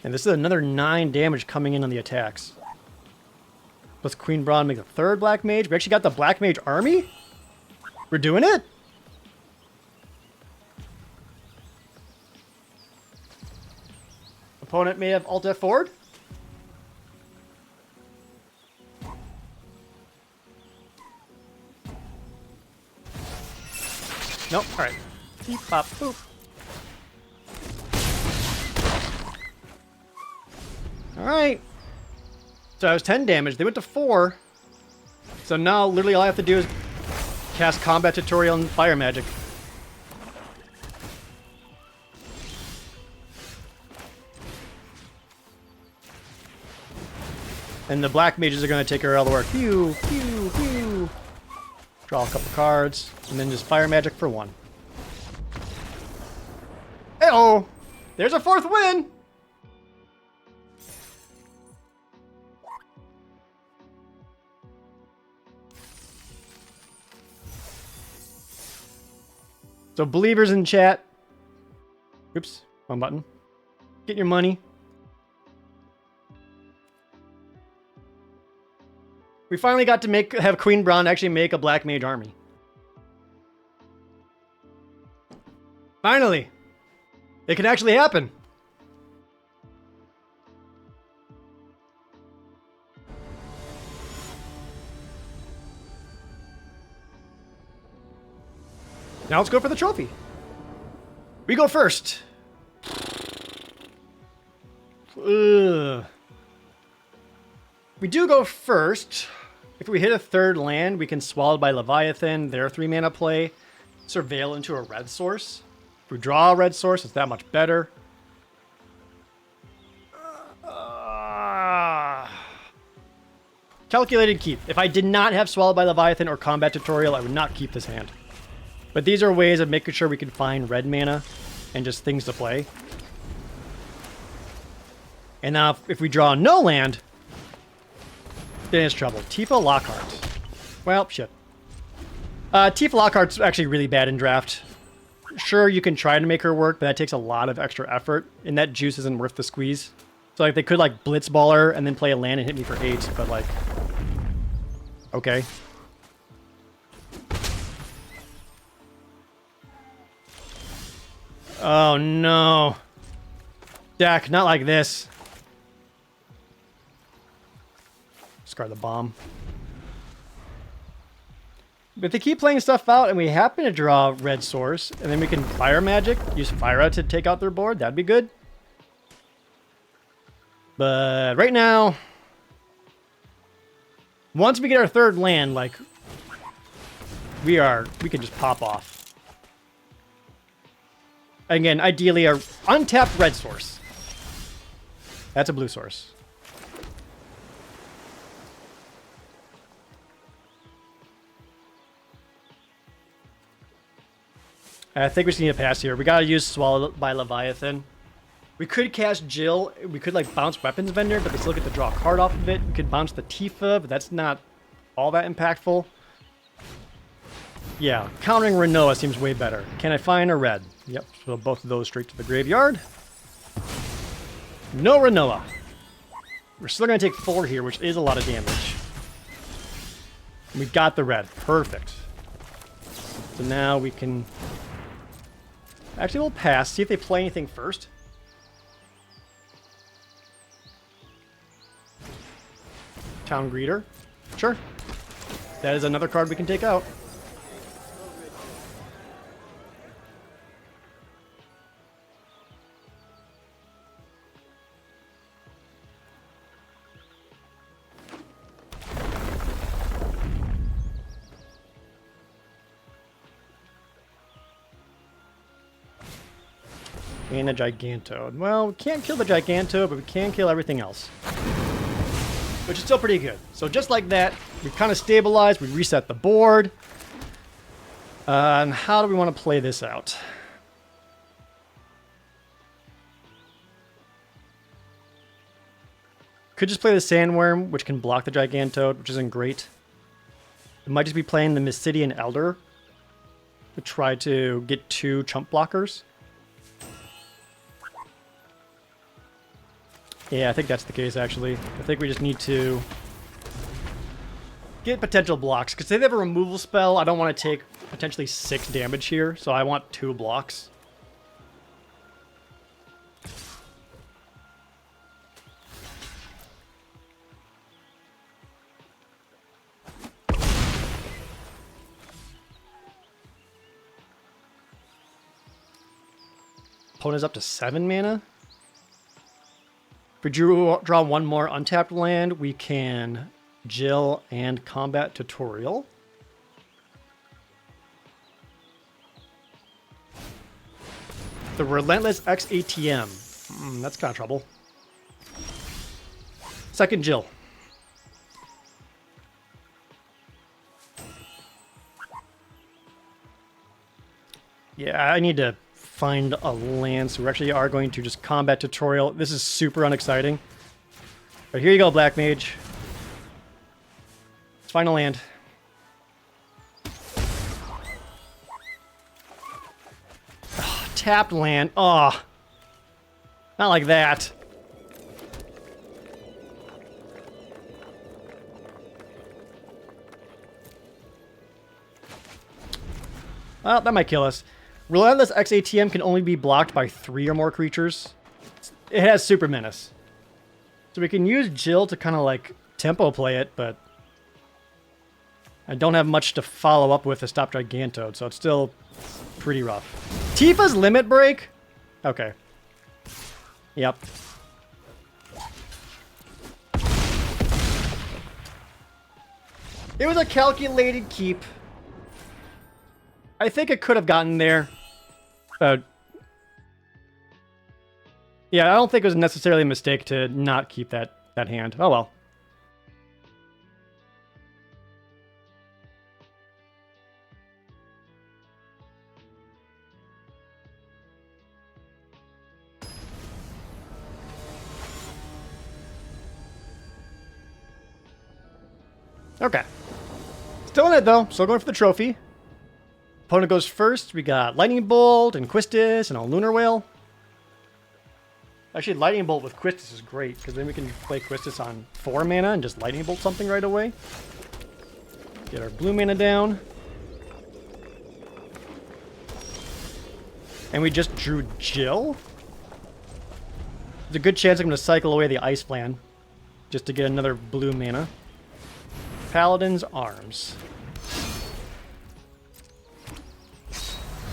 And this is another 9 damage coming in on the attacks. Plus Queen Brawn make the 3rd black mage. We actually got the black mage army? We're doing it? Opponent may have Alt F forward. Nope. Alright. Beep, pop, boop. Alright. So I was 10 damage. They went to 4. So now, literally all I have to do is cast Combat Tutorial and Fire Magic. And the black mages are going to take care of all the work. Pew, pew, pew. Draw a couple cards, and then just Fire Magic for 1. Hey-oh! There's a 4th win! So believers in chat. Oops, wrong button. Get your money. We finally got to have Queen Brown actually make a black mage army. Finally! It can actually happen. Now let's go for the trophy. We go first. Ugh. We do go first. If we hit a 3rd land, we can Swallowed by Leviathan, their 3 mana play, Surveil into a red source. If we draw a red source, it's that much better. Calculated keep. If I did not have Swallowed by Leviathan or Combat Tutorial, I would not keep this hand. But these are ways of making sure we can find red mana and just things to play. And now if we draw no land, then it's trouble. Tifa Lockhart. Well, shit. Tifa Lockhart's actually really bad in draft. Sure, you can try to make her work, but that takes a lot of extra effort, and that juice isn't worth the squeeze. So like they could like Blitzball her and then play a land and hit me for 8, but like, okay. Oh no. Dak, not like this. Discard the bomb. But if they keep playing stuff out and we happen to draw red source, and then we can Fire Magic, use Fyra to take out their board, that'd be good. But right now, once we get our 3rd land, like, we can just pop off. Again, ideally a untapped red source. That's a blue source. I think we just need a pass here. We gotta use Swallowed by Leviathan. We could cast Jill. We could like bounce Weapons Vendor, but they still get to draw a card off of it. We could bounce the Tifa, but that's not all that impactful. Yeah, countering Renoa seems way better. Can I find a red? Yep, so both of those straight to the graveyard. No Renoa. We're still gonna take 4 here, which is a lot of damage. We got the red. Perfect. So now we can... Actually, we'll pass. See if they play anything first. Town Greeter. Sure. That is another card we can take out. And a Gigantode. Well, we can't kill the Gigantode, but we can kill everything else. Which is still pretty good. So just like that, we've kind of stabilized. We reset the board. And how do we want to play this out? Could just play the Sandworm, which can block the Gigantode, which isn't great. It might just be playing the Mysidian Elder to try to get 2 chump blockers. Yeah, I think that's the case, actually. I think we just need to get potential blocks. Because if they have a removal spell, I don't want to take potentially 6 damage here. So I want 2 blocks. Opponent's up to 7 mana. If we draw 1 more untapped land, we can Jill, and combat tutorial. The Relentless X ATM. That's kind of trouble. Second Jill. Yeah, I need to find a land, so we actually are going to just combat tutorial. This is super unexciting. But here you go, Black Mage. Let's find a land. Oh, tapped land. Oh, not like that. Well, that might kill us. Relentless X ATM can only be blocked by 3 or more creatures. It has Super Menace. So we can use Jill to kind of like tempo play it, but I don't have much to follow up with to stop Gigantode, so it's still pretty rough. Tifa's Limit Break? Okay. Yep. It was a calculated keep. I think it could have gotten there. Yeah, I don't think it was necessarily a mistake to not keep that hand. Oh well. Okay. Still in it though. Still going for the trophy. Opponent goes first. We got Lightning Bolt and Quistis and a Lunar Whale. Actually, Lightning Bolt with Quistis is great, because then we can play Quistis on 4 mana and just Lightning Bolt something right away. Get our blue mana down. And we just drew Jill. There's a good chance I'm going to cycle away the Ice Plan just to get another blue mana. Paladin's Arms.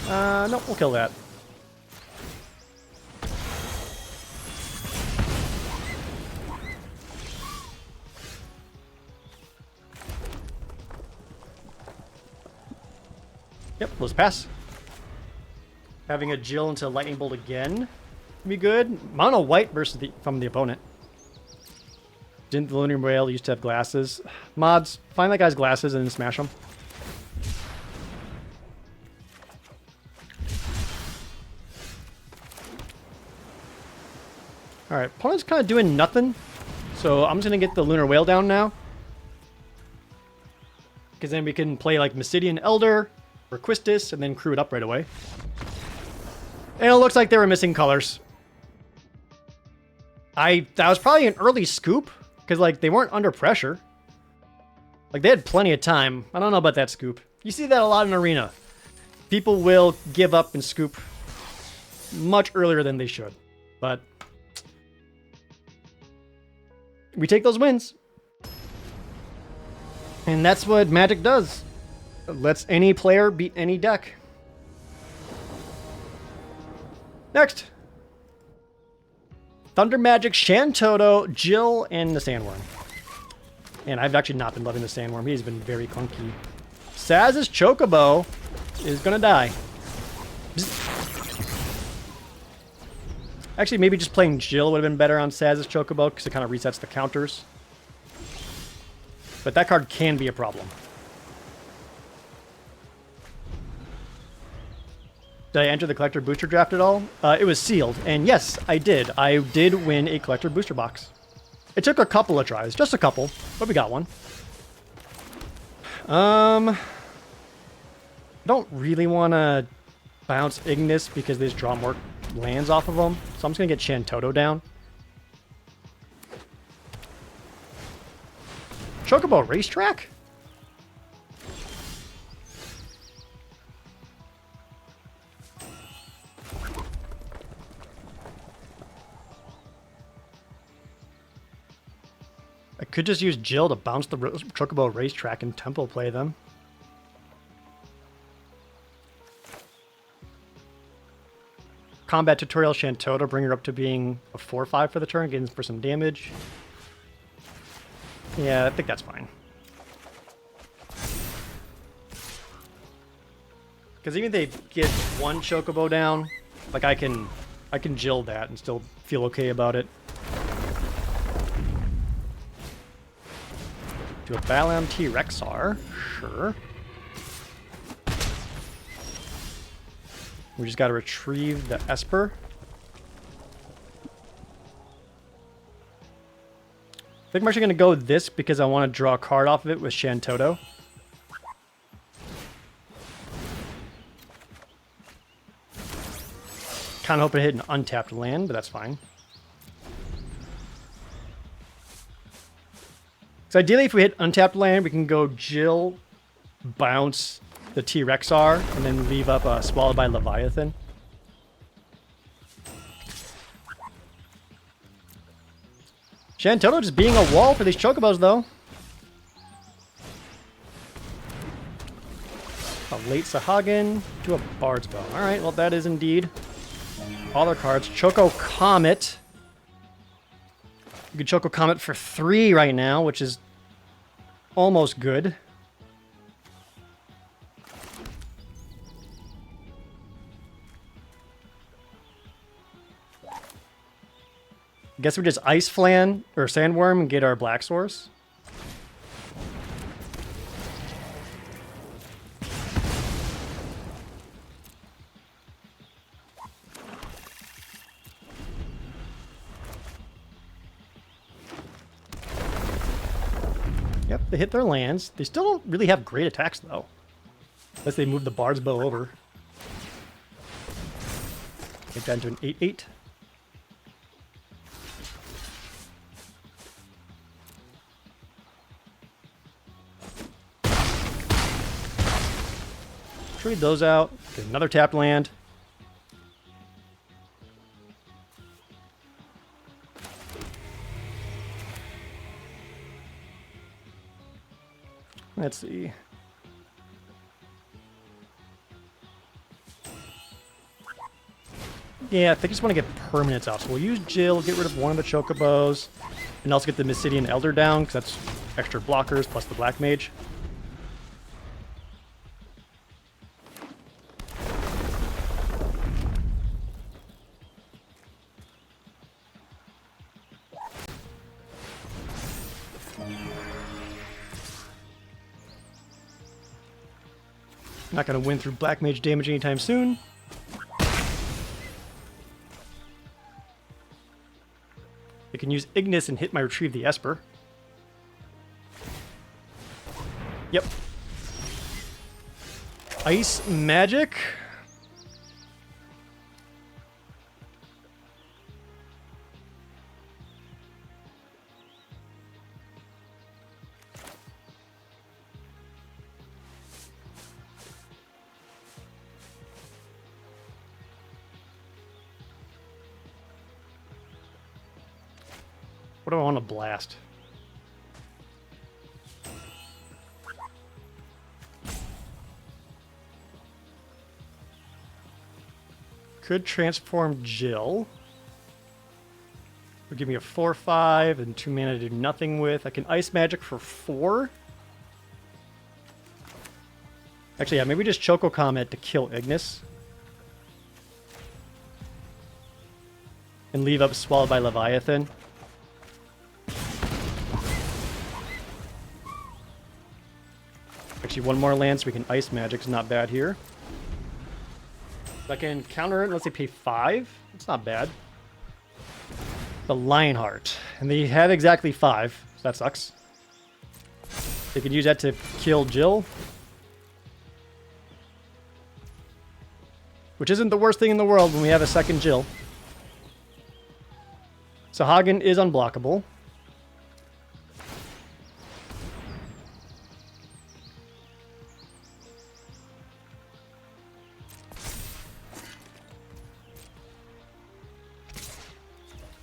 Nope, we'll kill that. Yep, let's pass. Having a Jill into Lightning Bolt again would be good. Mono white versus from the opponent. Didn't the Lunar Whale used to have glasses? Mods, find that guy's glasses and then smash them. Alright, opponent's kind of doing nothing. So I'm just going to get the Lunar Whale down now. Because then we can play like Mysidian Elder or Quistis and then crew it up right away. And it looks like they were missing colors. That was probably an early scoop. Because like they weren't under pressure. Like they had plenty of time. I don't know about that scoop. You see that a lot in Arena. People will give up and scoop much earlier than they should. But we take those wins. And that's what Magic does. It lets any player beat any deck. Next. Thunder Magic, Shantoto, Jill, and the Sandworm. And I've actually not been loving the Sandworm. He's been very clunky. Saz's Chocobo is going to die. Actually, maybe just playing Jill would have been better on Saz's Chocobo because it kind of resets the counters. But that card can be a problem. Did I enter the collector booster draft at all? It was sealed, and yes, I did. I did win a collector booster box. It took a couple of tries, just a couple, but we got one. Don't really want to bounce Ignis because they just draw more lands off of them, so I'm just gonna get Shantoto down. Chocobo Racetrack? I could just use Jill to bounce the Chocobo Racetrack and tempo play them. Combat Tutorial Shantoto, bring her up to being a 4/5 for the turn, getting for some damage. Yeah, I think that's fine. Because even if they get one chocobo down, like I can Jill that and still feel okay about it. Do a Balam T-Rexar, sure. We just got to retrieve the Esper. I think I'm actually going to go with this because I want to draw a card off of it with Shantoto. Kind of hoping to hit an untapped land, but that's fine. So ideally, if we hit untapped land, we can go Jill, bounce the T-Rexar, and then leave up Swallowed by Leviathan. Shantoto just being a wall for these chocobos, though. A late Sahagin to a Bard's Bow. Alright, well that is indeed all their cards. Choco Comet. You can Choco Comet for 3 right now, which is almost good. I guess we just Ice Flan or Sandworm and get our Black Source. Yep, they hit their lands. They still don't really have great attacks, though. Unless they move the Bard's Bow over. Get that into an 8/8. Trade those out. Get another tapped land. Let's see. Yeah, I think I just want to get permanents out. So we'll use Jill, get rid of one of the chocobos, and also get the Mysidian Elder down, because that's extra blockers plus the Black Mage. Not going to win through Black Mage damage anytime soon. I can use Ignis and hit my Retrieve the Esper. Yep. Ice Magic. What do I want to blast? Could transform Jill. Would give me a 4/5 and 2 mana to do nothing with. I can Ice Magic for 4. Actually, yeah, maybe just Choco Comet to kill Ignis. And leave up Swallowed by Leviathan. Actually, one more land so we can Ice Magic's not bad here. I can counter it unless they pay 5. It's not bad. The Lionheart. And they have exactly 5, so that sucks. They could use that to kill Jill. Which isn't the worst thing in the world when we have a second Jill. So Hagen is unblockable.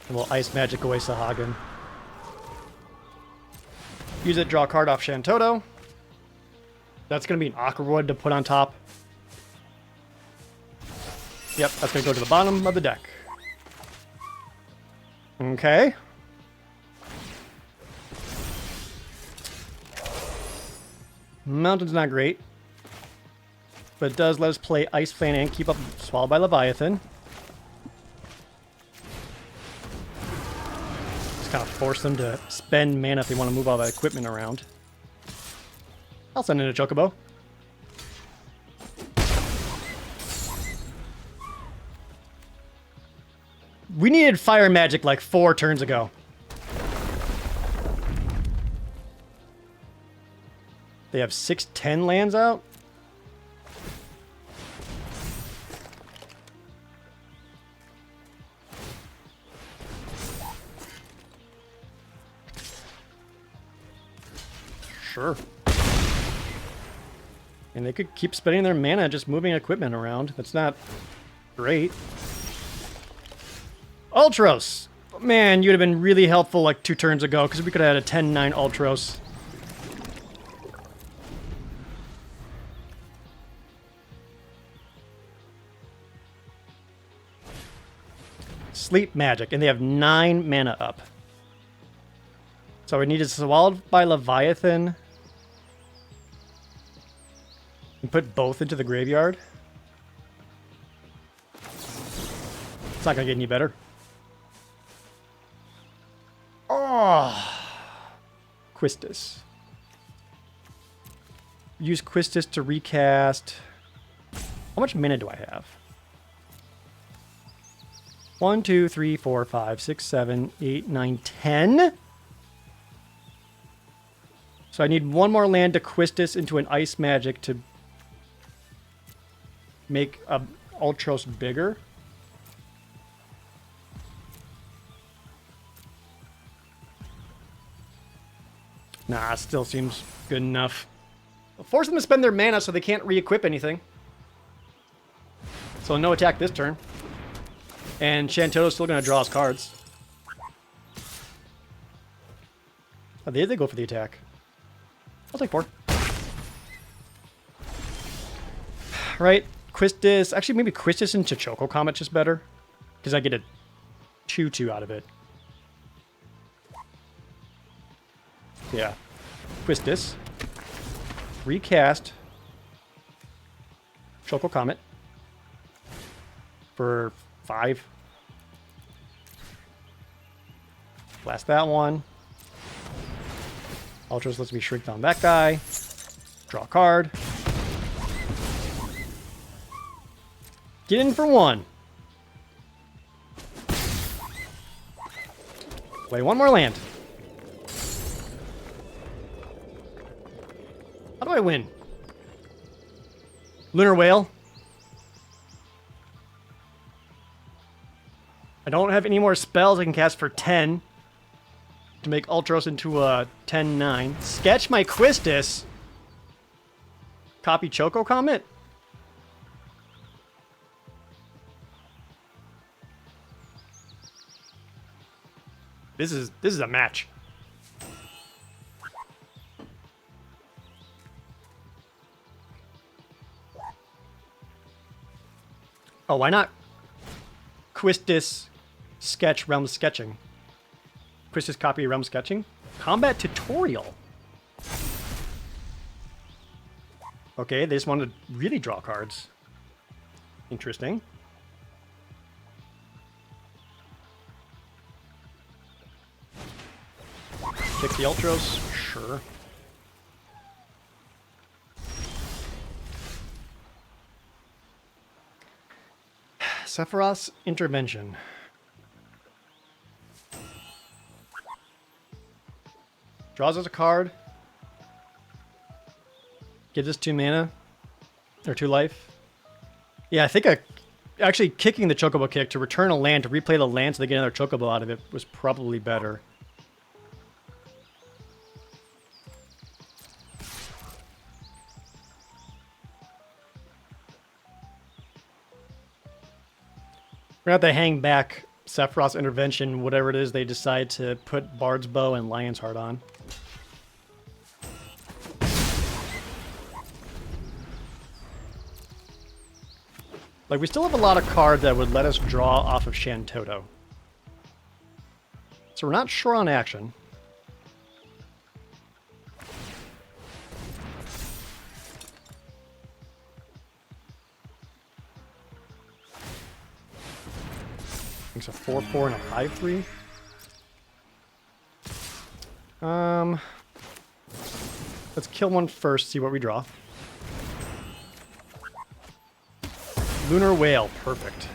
And we'll Ice Magic away Sahagin. Use it, draw a card off Shantoto. That's going to be an Aquawood to put on top. Yep, that's going to go to the bottom of the deck. Okay. Mountain's not great. But it does let us play Ice Fan and keep up Swallowed by Leviathan. Just kind of force them to spend mana if they want to move all that equipment around. I'll send in a Chocobo. We needed fire magic like 4 turns ago. They have 6/10 lands out. Sure. And they could keep spending their mana just moving equipment around. That's not great. Ultros! Man, you'd have been really helpful like 2 turns ago, because we could have had a 10-9 Ultros. Sleep Magic, and they have 9 mana up. So we need to Swallowed by Leviathan and put both into the graveyard. It's not going to get any better. Oh, Quistis. Use Quistis to recast. How much mana do I have? 1, 2, 3, 4, 5, 6, 7, 8, 9, 10. So I need 1 more land to Quistis into an Ice Magic to make Ultros bigger. Nah, still seems good enough. I'll force them to spend their mana so they can't re-equip anything. So no attack this turn. And Shantoto's still going to draw his cards. Oh, they go for the attack. I'll take 4. Right, Quistis. Actually, maybe Quistis into Choco Comet's just better. Because I get a 2/2 out of it. Yeah. Quistis. Recast Choco Comet for 5. Blast that one. Ultros lets me shrink down that guy. Draw a card. Get in for 1. Play 1 more land. How do I win? Lunar Whale. I don't have any more spells I can cast for 10 to make Ultros into a 10-9. Sketch my Quistis. Copy Choco Comet. This is a match. Oh, why not Quistis sketch Realm Sketching? Quistis copy Realm Sketching? Combat Tutorial. Okay, they just want to really draw cards. Interesting. Kick the Ultros? Sure. Sephiroth's Intervention. Draws us a card. Gives us 2 mana. Or 2 life. Yeah, I think actually kicking the Chocobo kick to return a land, to replay the land so they get another Chocobo out of it was probably better. We're going to have to hang back Sephiroth's Intervention, whatever it is they decide to put Bard's Bow and Lion's Heart on. Like, we still have a lot of cards that would let us draw off of Shantoto. So we're not sure on action. It's a 4/4 and a 5/3. Let's kill one first, see what we draw. Lunar Whale, perfect.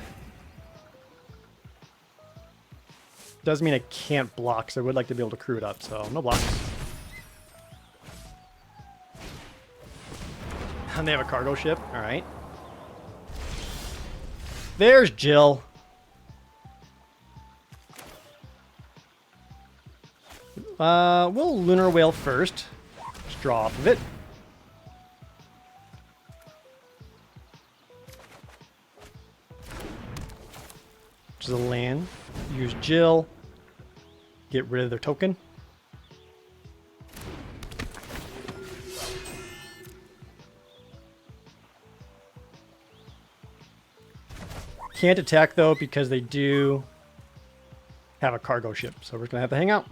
Does mean I can't block, so I would like to be able to crew it up, so no blocks. And they have a cargo ship, alright. There's Jill. We'll Lunar Whale first. Just draw off of it. Which is a land. Use Jill. Get rid of their token. Can't attack though because they do have a cargo ship, so we're gonna have to hang out.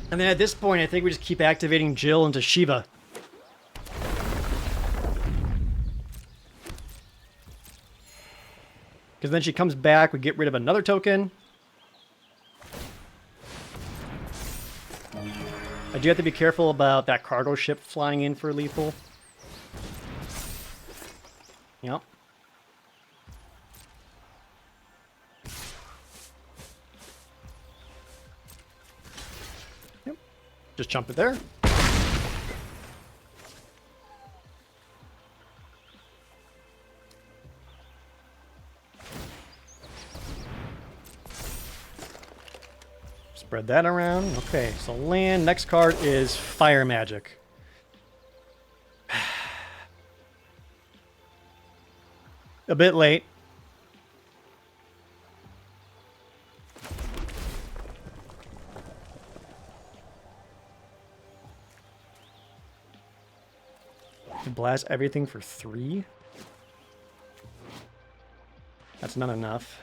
And then at this point, I think we just keep activating Jill into Shiva. Because then she comes back, we get rid of another token. I do have to be careful about that cargo ship flying in for lethal. Yep. Yep. Just jump it there. Spread that around. Okay, so land. Next card is Fire Magic. A bit late. Blast everything for 3. That's not enough.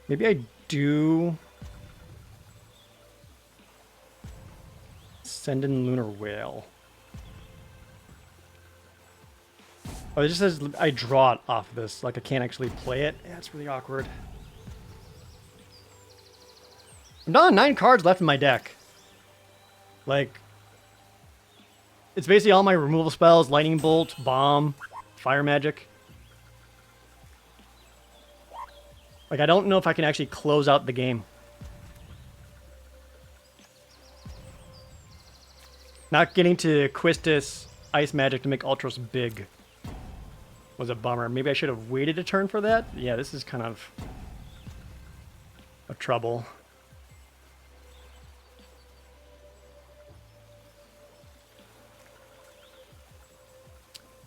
Maybe I do send in Lunar Whale. Oh, it just says I draw it off this. Like I can't actually play it. Yeah, it's really awkward. I'm down to 9 cards left in my deck. Like, it's basically all my removal spells: Lightning Bolt, Bomb, Fire Magic. Like, I don't know if I can actually close out the game. Not getting to Quistis Ice Magic to make Ultros big was a bummer. Maybe I should have waited a turn for that. Yeah, this is kind of a trouble.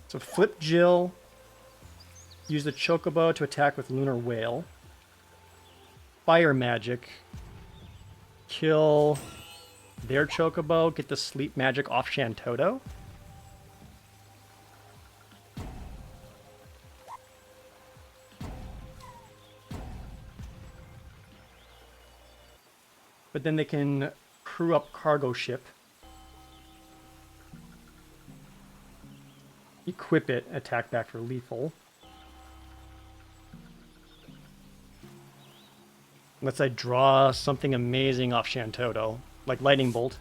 So flip Jill. Use the Chocobo to attack with Lunar Whale. Fire Magic. Kill their Chocobo. Get the Sleep Magic off Shantoto. But then they can crew up Cargo Ship. Equip it. Attack back for lethal. Unless I draw something amazing off Shantoto, like Lightning Bolt.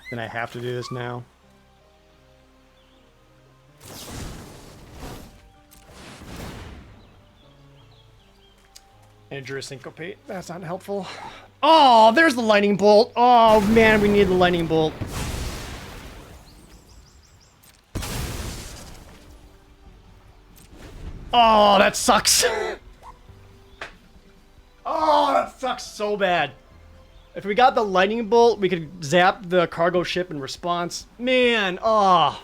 Then I have to do this now. And drew a Syncopate. That's not helpful. Oh, there's the Lightning Bolt. Oh, man, we need the Lightning Bolt. Oh, that sucks. Oh, that sucks so bad. If we got the lightning bolt, we could zap the cargo ship in response. Man, oh.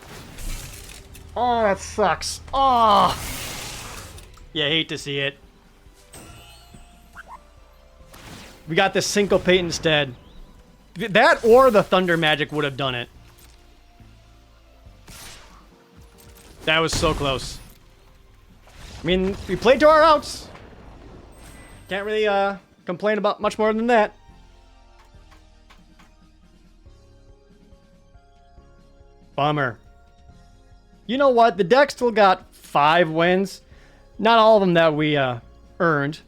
Oh, that sucks. Oh. Yeah, hate to see it. We got the syncopate instead. That or the thunder magic would have done it. That was so close. I mean, we played to our outs. Can't really complain about much more than that. Bummer. You know what? The deck still got 5 wins. Not all of them that we earned.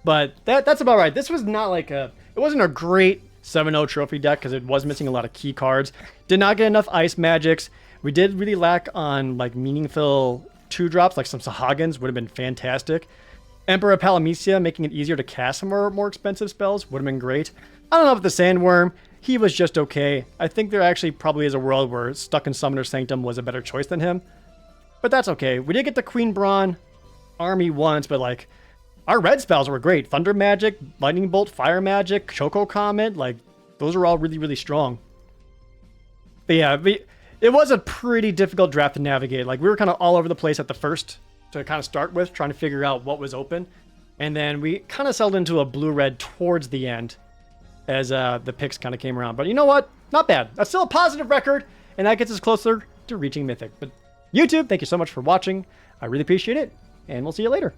But that's about right. This was not like a... It wasn't a great 7-0 trophy deck because it was missing a lot of key cards. Did not get enough ice magics. We did really lack on like meaningful 2-drops, like some Sahagins would have been fantastic. Emperor Palamecia, making it easier to cast some more expensive spells, would have been great. I don't know about the Sandworm. He was just okay. I think there actually probably is a world where Stuck in Summoner Sanctum was a better choice than him. But that's okay. We did get the Queen Brawn army once, but like, our red spells were great. Thunder Magic, Lightning Bolt, Fire Magic, Choco Comet, like, those are all really, really strong. But yeah, it was a pretty difficult draft to navigate. Like, we were kind of all over the place at the first to kind of start with, trying to figure out what was open. And then we kind of settled into a blue-red towards the end as the picks kind of came around. But you know what? Not bad. That's still a positive record, and that gets us closer to reaching Mythic. But YouTube, thank you so much for watching. I really appreciate it, and we'll see you later.